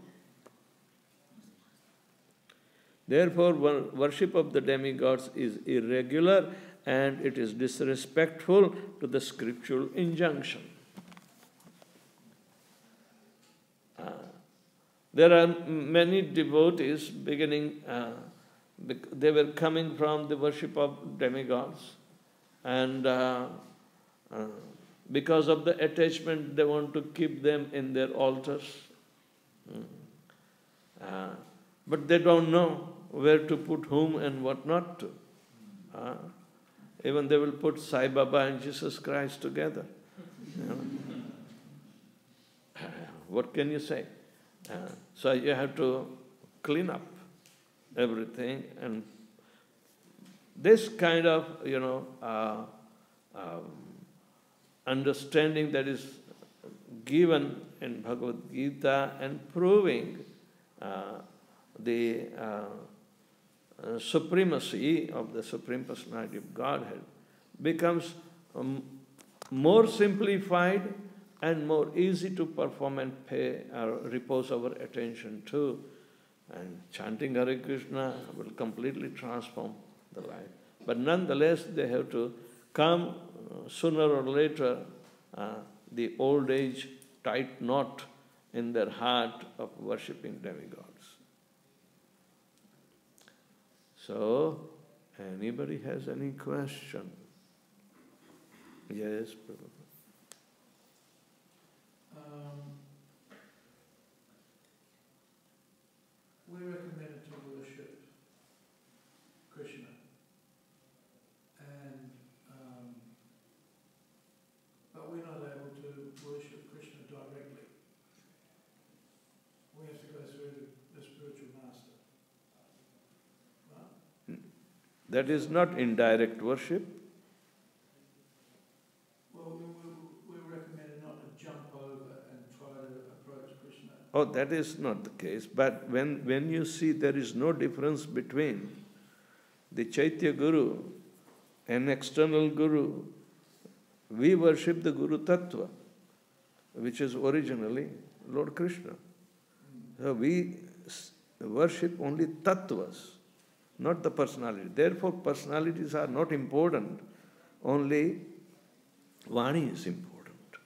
Therefore, worship of the demigods is irregular and it is disrespectful to the scriptural injunction. There are many devotees beginning, they were coming from the worship of demigods, and because of the attachment, they want to keep them in their altars. But they don't know where to put whom and what not to. Even they will put Sai Baba and Jesus Christ together. What can you say? So you have to clean up everything, and this kind of, understanding that is given in Bhagavad Gita and proving the supremacy of the Supreme Personality of Godhead becomes more simplified and more easy to perform and pay or repose our attention to. And chanting Hare Krishna will completely transform the life. But nonetheless, they have to come sooner or later, the old age tight knot in their heart of worshipping demigods. So, anybody has any question? Yes, Prabhupada. We're recommended to worship That is not indirect worship. Well, we recommend not to jump over and try to approach Krishna. Oh, that is not the case. But when you see there is no difference between the Chaitya Guru and external Guru, we worship the Guru Tattva, which is originally Lord Krishna. So we worship only Tattvas, not the personality. Therefore, personalities are not important. Only Vani is important.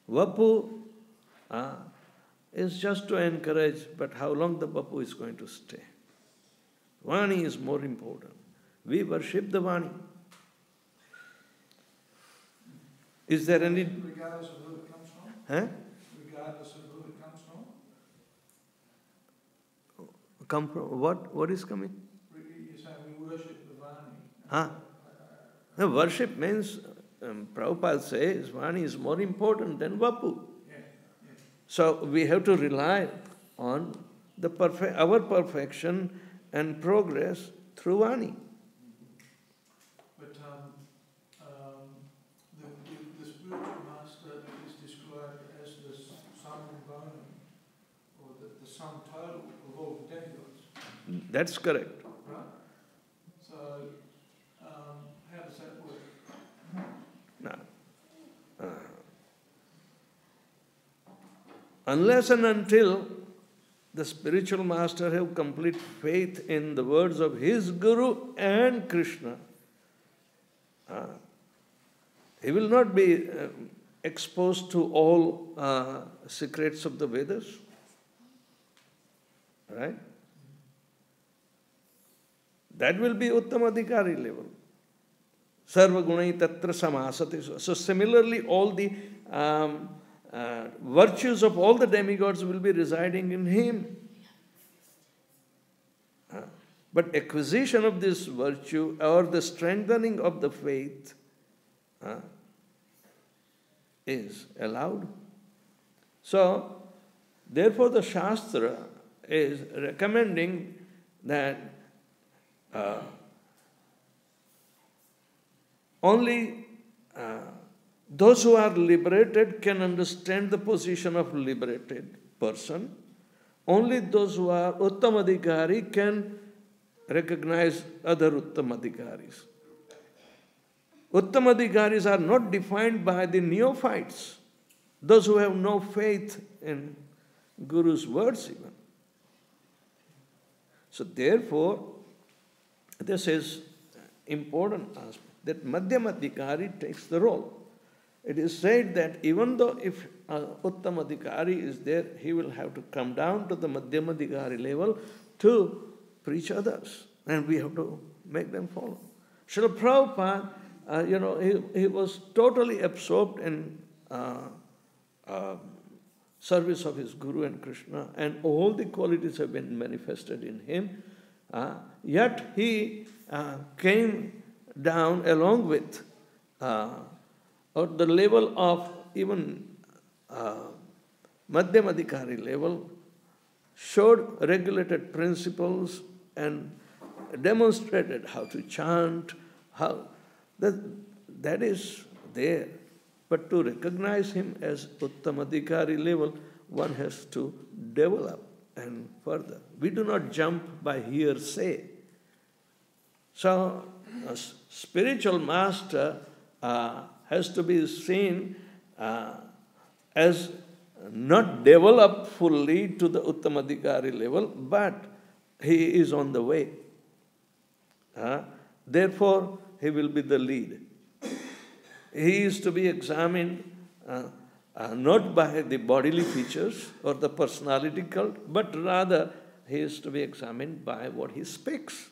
Vapu is just to encourage, but how long the Vapu is going to stay? Vani is more important. We worship the Vani. Is there any... Regardless of who it comes from? Huh? Regardless of who it comes from? Come from what? What is coming? You're saying we worship the Vani. No, worship means, Prabhupada says, Vani is more important than Vapu. Yeah. So we have to rely on our perfection and progress through Vani. But the spiritual master is described as the sum bonum, or the sum total of all the demigods. That's correct. Right? So, how does that work? Now, unless and until the spiritual master have complete faith in the words of his Guru and Krishna, he will not be exposed to all secrets of the Vedas. Right? That will be Uttamadhikari level. Sarva gunai tatra samasati. So similarly, all the virtues of all the demigods will be residing in him. But acquisition of this virtue or the strengthening of the faith is allowed. So, therefore the Shastra is recommending that only those who are liberated can understand the position of liberated person. Only those who are Uttamadhikari can recognize other Uttamadhikaris. Uttamadhikaris are not defined by the neophytes, those who have no faith in Guru's words even. So therefore, this is important aspect, that Madhyamadhikari takes the role. It is said that even though if Uttamadhikari is there, he will have to come down to the Madhyamadhikari level to preach others, and we have to make them follow. Srila Prabhupada, he was totally absorbed in service of his Guru and Krishna, and all the qualities have been manifested in him. Yet he came down along with, at the level of even Madhyamadhikari level, showed regulated principles and demonstrated how to chant, how that is there. But to recognize him as Uttamadhikari level, one has to develop and further. We do not jump by hearsay. So, a spiritual master has to be seen as not developed fully to the Uttamadhikari level, but he is on the way. Therefore, he will be the lead. He is to be examined not by the bodily features or the personality cult, but rather he is to be examined by what he speaks.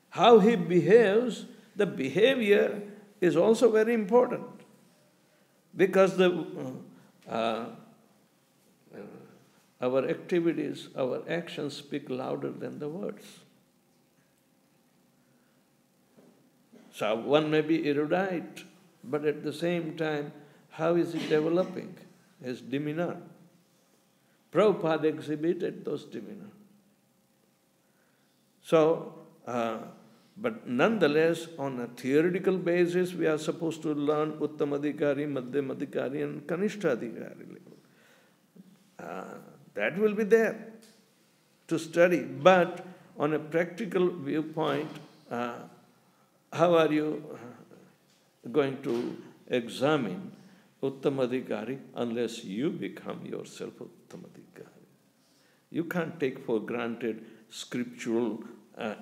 How he behaves, the behavior is also very important, because our activities, our actions speak louder than the words. So one may be erudite, but at the same time, how is he developing his demeanor? Prabhupada exhibited those demeanor. So, but nonetheless, on a theoretical basis, we are supposed to learn Uttamadhikari, Madhyamadhikari and Kanishtadhikari level. That will be there to study. But on a practical viewpoint, how are you going to examine Uttamadhikari unless you become yourself Uttamadhikari? You can't take for granted scriptural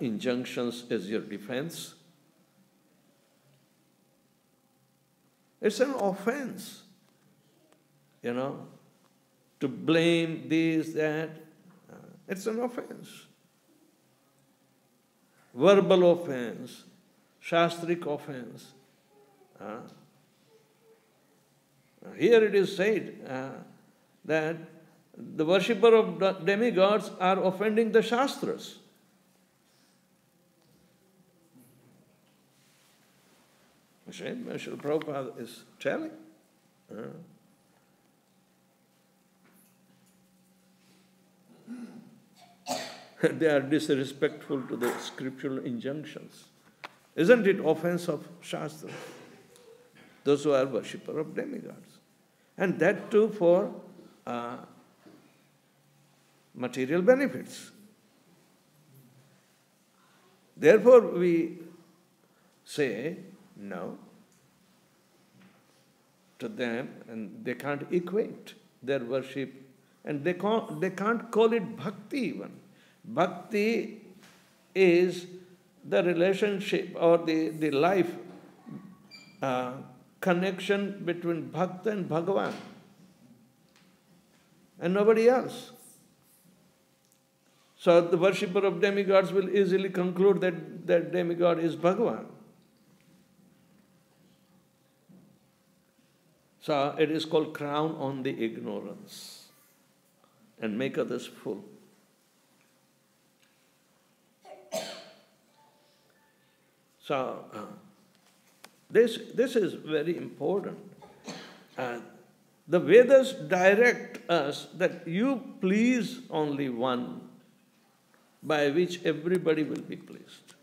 injunctions as your defense. It's an offense, to blame this, that. It's an offense. Verbal offense, shastric offense. Here it is said that the worshipper of demigods are offending the Shastras. Srila Prabhupada is telling. They are disrespectful to the scriptural injunctions. Isn't it offense of Shastra? Those who are worshipper of demigods. And that too for material benefits. Therefore we say no to them, and they can't equate their worship, and they can't call it bhakti even. Bhakti is the relationship or the life connection between Bhakta and Bhagavan, and nobody else. So the worshipper of demigods will easily conclude that demigod is Bhagavan. So it is called crown on the ignorance and make others fool. So this is very important. The Vedas direct us that you please only one by which everybody will be pleased.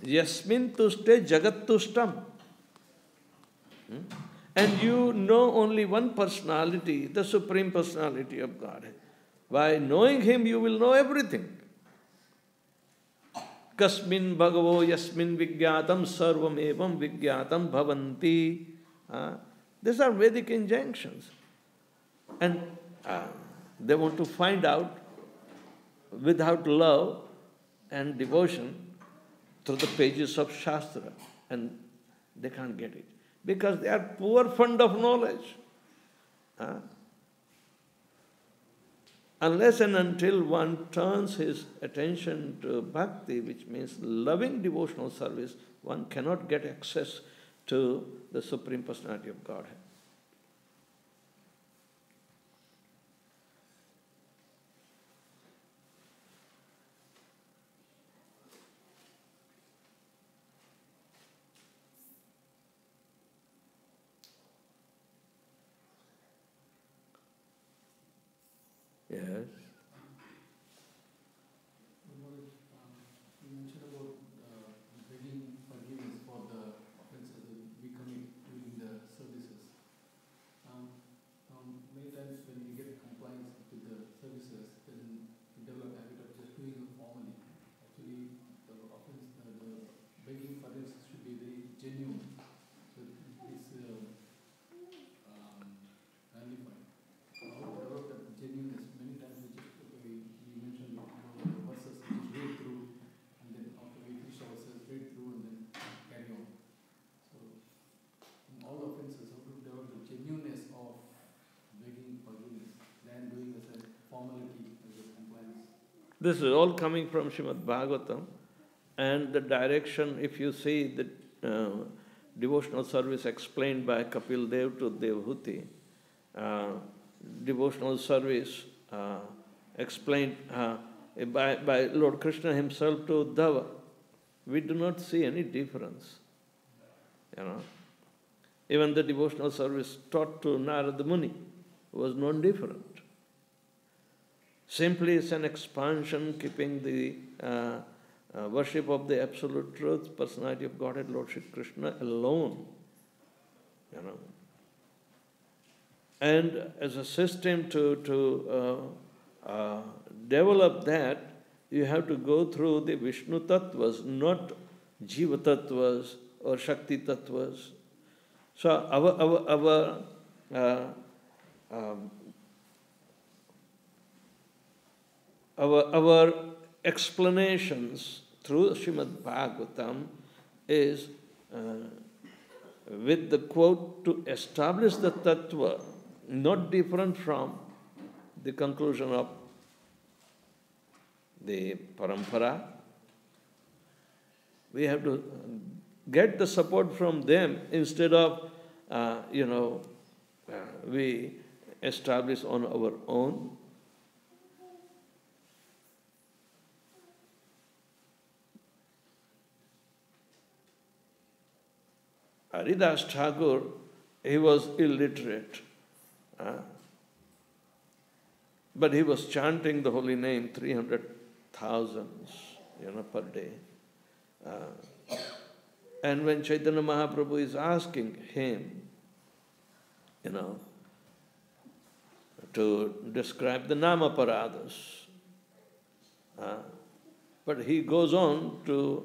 Yasmin tushte jagat tushtam. And you know only one personality, the Supreme Personality of God. By knowing Him, you will know everything. Kasmin bhagavo yasmin vigyatam sarvam evam vigyatam bhavanti. These are Vedic injunctions. And they want to find out without love and devotion through the pages of Shastra. And they can't get it. Because they are poor fund of knowledge. Unless and until one turns his attention to bhakti, which means loving devotional service, one cannot get access to the Supreme Personality of Godhead. Yes. You mentioned about begging forgiveness for the offenses that we commit during the services. Many times when we get compliance with the services, then we develop a habit of just doing it formally. Actually, the offense, the begging forgiveness should be very genuine. So it's magnified. How to develop that genuineness? Many times we mentioned the verses which read through, and then after we finish our verses, read through and then carry on. So in all offenses, how to develop the genuineness of begging forgiveness than doing as a formality, as a compliance. This is all coming from Śrīmad Bhāgavatam, and the direction, if you see the devotional service explained by Kapil Dev to Devhuti, devotional service explained by Lord Krishna himself to Uddhava, we do not see any difference. Even the devotional service taught to Narada Muni was non-different. Simply it's an expansion, keeping the worship of the Absolute Truth, Personality of Godhead, Lord Shri Krishna alone. And as a system to develop that, you have to go through the Vishnu Tattvas, not Jiva Tattvas or Shakti Tattvas. So our explanations through Śrīmad Bhāgavatam is with the quote to establish the tattva, not different from the conclusion of the parampara. We have to get the support from them instead of, we establish on our own. Haridas Thakur, he was illiterate, but he was chanting the holy name 300,000, per day. And when Chaitanya Mahaprabhu is asking him, to describe the Namaparadas, but he goes on to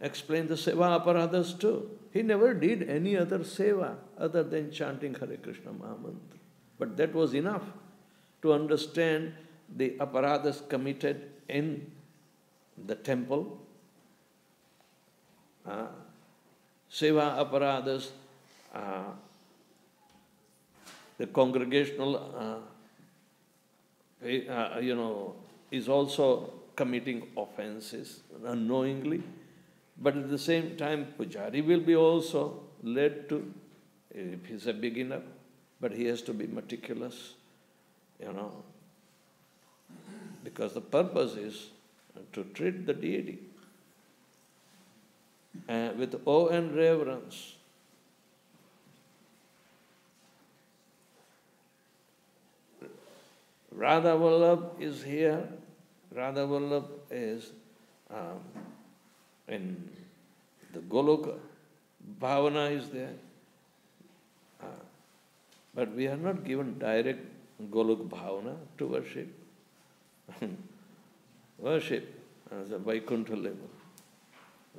explain the Seva Aparadas too. He never did any other Seva other than chanting Hare Krishna Mahamantra. But that was enough to understand the Aparadas committed in the temple, Seva Aparadas, the congregational, is also committing offenses unknowingly. But at the same time, Pujari will be also led to, if he's a beginner, but he has to be meticulous, because the purpose is to treat the deity with awe and reverence. Radha Vallabh is here. Radha Vallabh is in the Goloka. Bhavana is there. But we are not given direct Golok Bhavana to worship. Worship as a Vaikuntha level,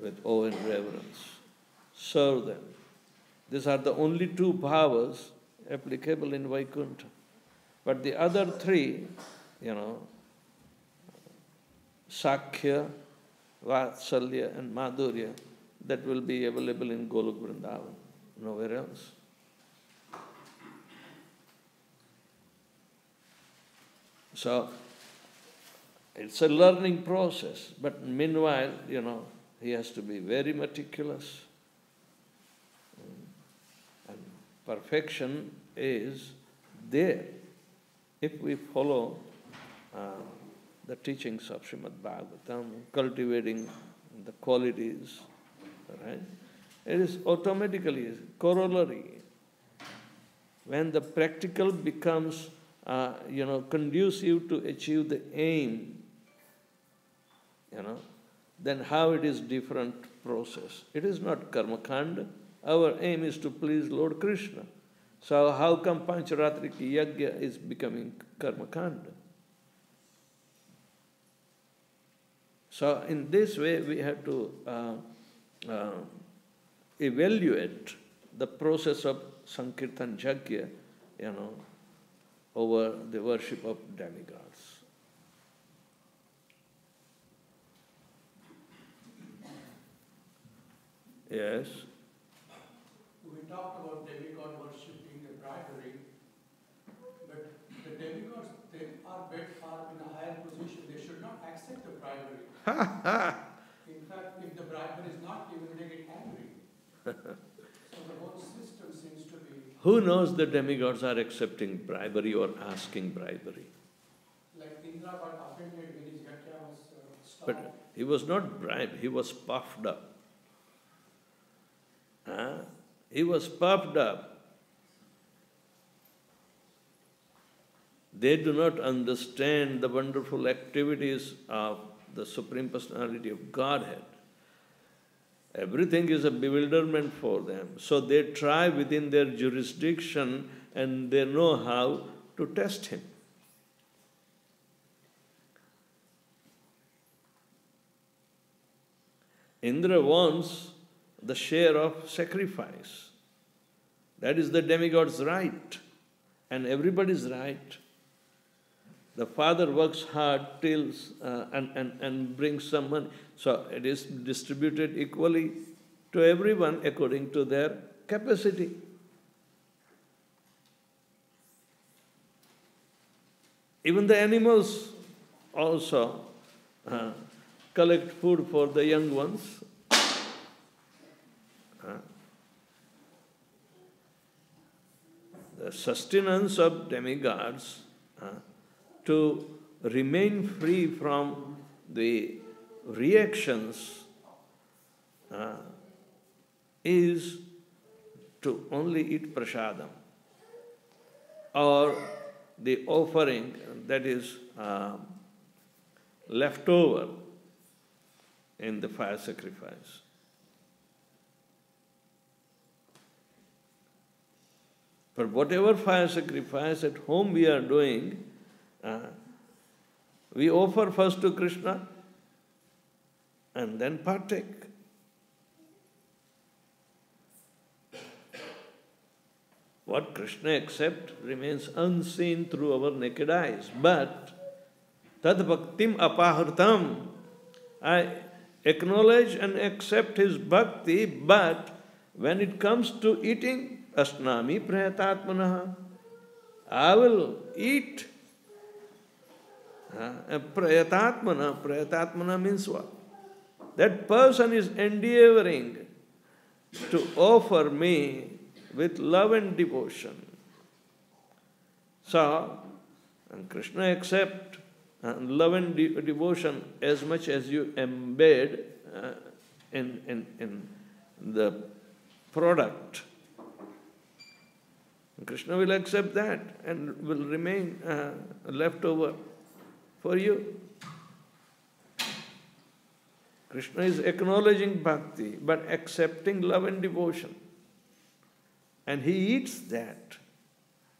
with awe and reverence. Serve them. These are the only two bhavas applicable in Vaikuntha. But the other three, Sakhya, Vatsalya and Madhurya, that will be available in Golok Vrindavan, nowhere else. So, it's a learning process, but meanwhile, he has to be very meticulous. And perfection is there if we follow the teachings of Śrīmad Bhāgavatam, cultivating the qualities, right? It is automatically corollary. When the practical becomes, conducive to achieve the aim, then how it is different process. It is not karma kanda. Our aim is to please Lord Krishna. So how come Pancharatrika Yajna is becoming karma kanda? So in this way we have to evaluate the process of Sankirtan Yajna, over the worship of demigods. Yes? We talked about demigod worship being a bribery, but the demigods, they are in a higher position. They should not accept the bribery. In fact, if the bribery is not given, they get angry. So the whole system seems to be... Who knows the demigods are accepting bribery or asking bribery? Like Indra got offended when his yajna was stopped. But he was not bribed, he was puffed up. He was puffed up. They do not understand the wonderful activities of the Supreme Personality of Godhead. Everything is a bewilderment for them. So they try within their jurisdiction and they know how to test him. Indra wants the share of sacrifice. That is the demigod's right, and everybody's right. The father works hard and brings some money. So it is distributed equally to everyone according to their capacity. Even the animals also collect food for the young ones. The sustenance of demigods to remain free from the reactions is to only eat prasadam or the offering that is left over in the fire sacrifice. For whatever fire sacrifice at home we are doing, we offer first to Krishna and then partake. What Krishna accepts remains unseen through our naked eyes. But tad bhaktim apahritam, I acknowledge and accept his bhakti, but when it comes to eating, asnami prayatatmanaha, I will eat. Prayatatmana means what? That person is endeavoring to offer me with love and devotion. So, Krishna accepts love and devotion as much as you embed in the product. Krishna will accept that and will remain left over for you. Krishna is acknowledging bhakti, but accepting love and devotion. And he eats that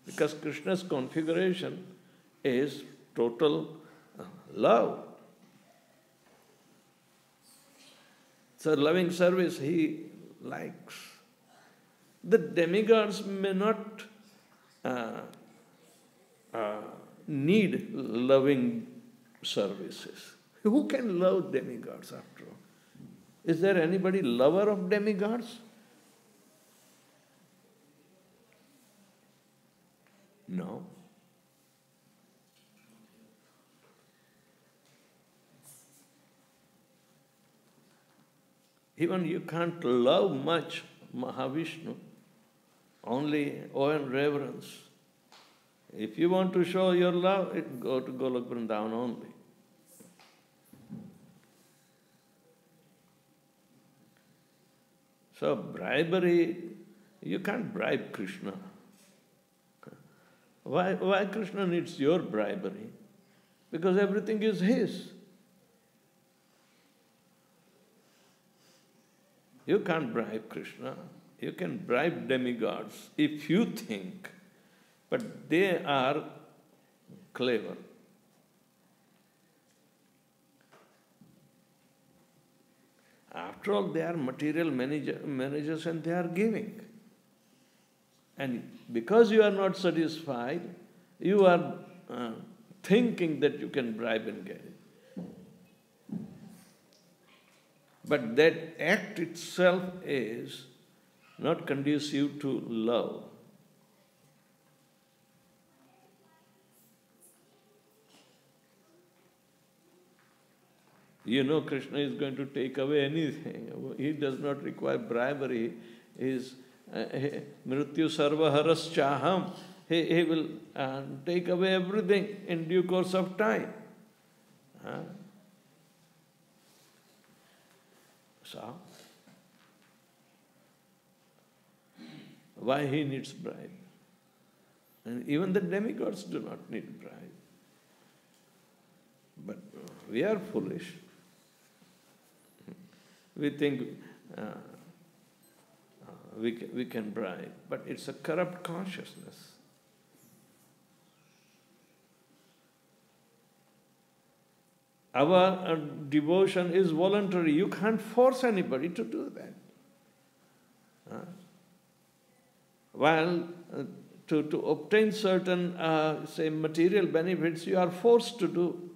because Krishna's configuration is total love. So loving service he likes. The demigods may not need loving services. Who can love demigods after all? Is there anybody lover of demigods? No. Even you can't love much Mahavishnu, only awe and reverence. If you want to show your love, go to Golok Vrindavan only. So bribery, you can't bribe Krishna. Why Krishna needs your bribery? Because everything is his. You can't bribe Krishna. You can bribe demigods if you think, but they are clever. After all, they are material managers and they are giving. And because you are not satisfied, you are thinking that you can bribe and get it. But that act itself is not conducive to love. You know Krishna is going to take away anything. He does not require bribery. He is mrityu sarva haraschaham. He will take away everything in due course of time. So, why he needs bribe? And even the demigods do not need bribe. But we are foolish. We think we can bribe, but it's a corrupt consciousness. Our devotion is voluntary. You can't force anybody to do that. While to obtain certain, say, material benefits, you are forced to do.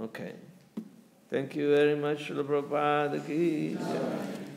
Okay. Thank you very much, Srila Prabhupada ki jai.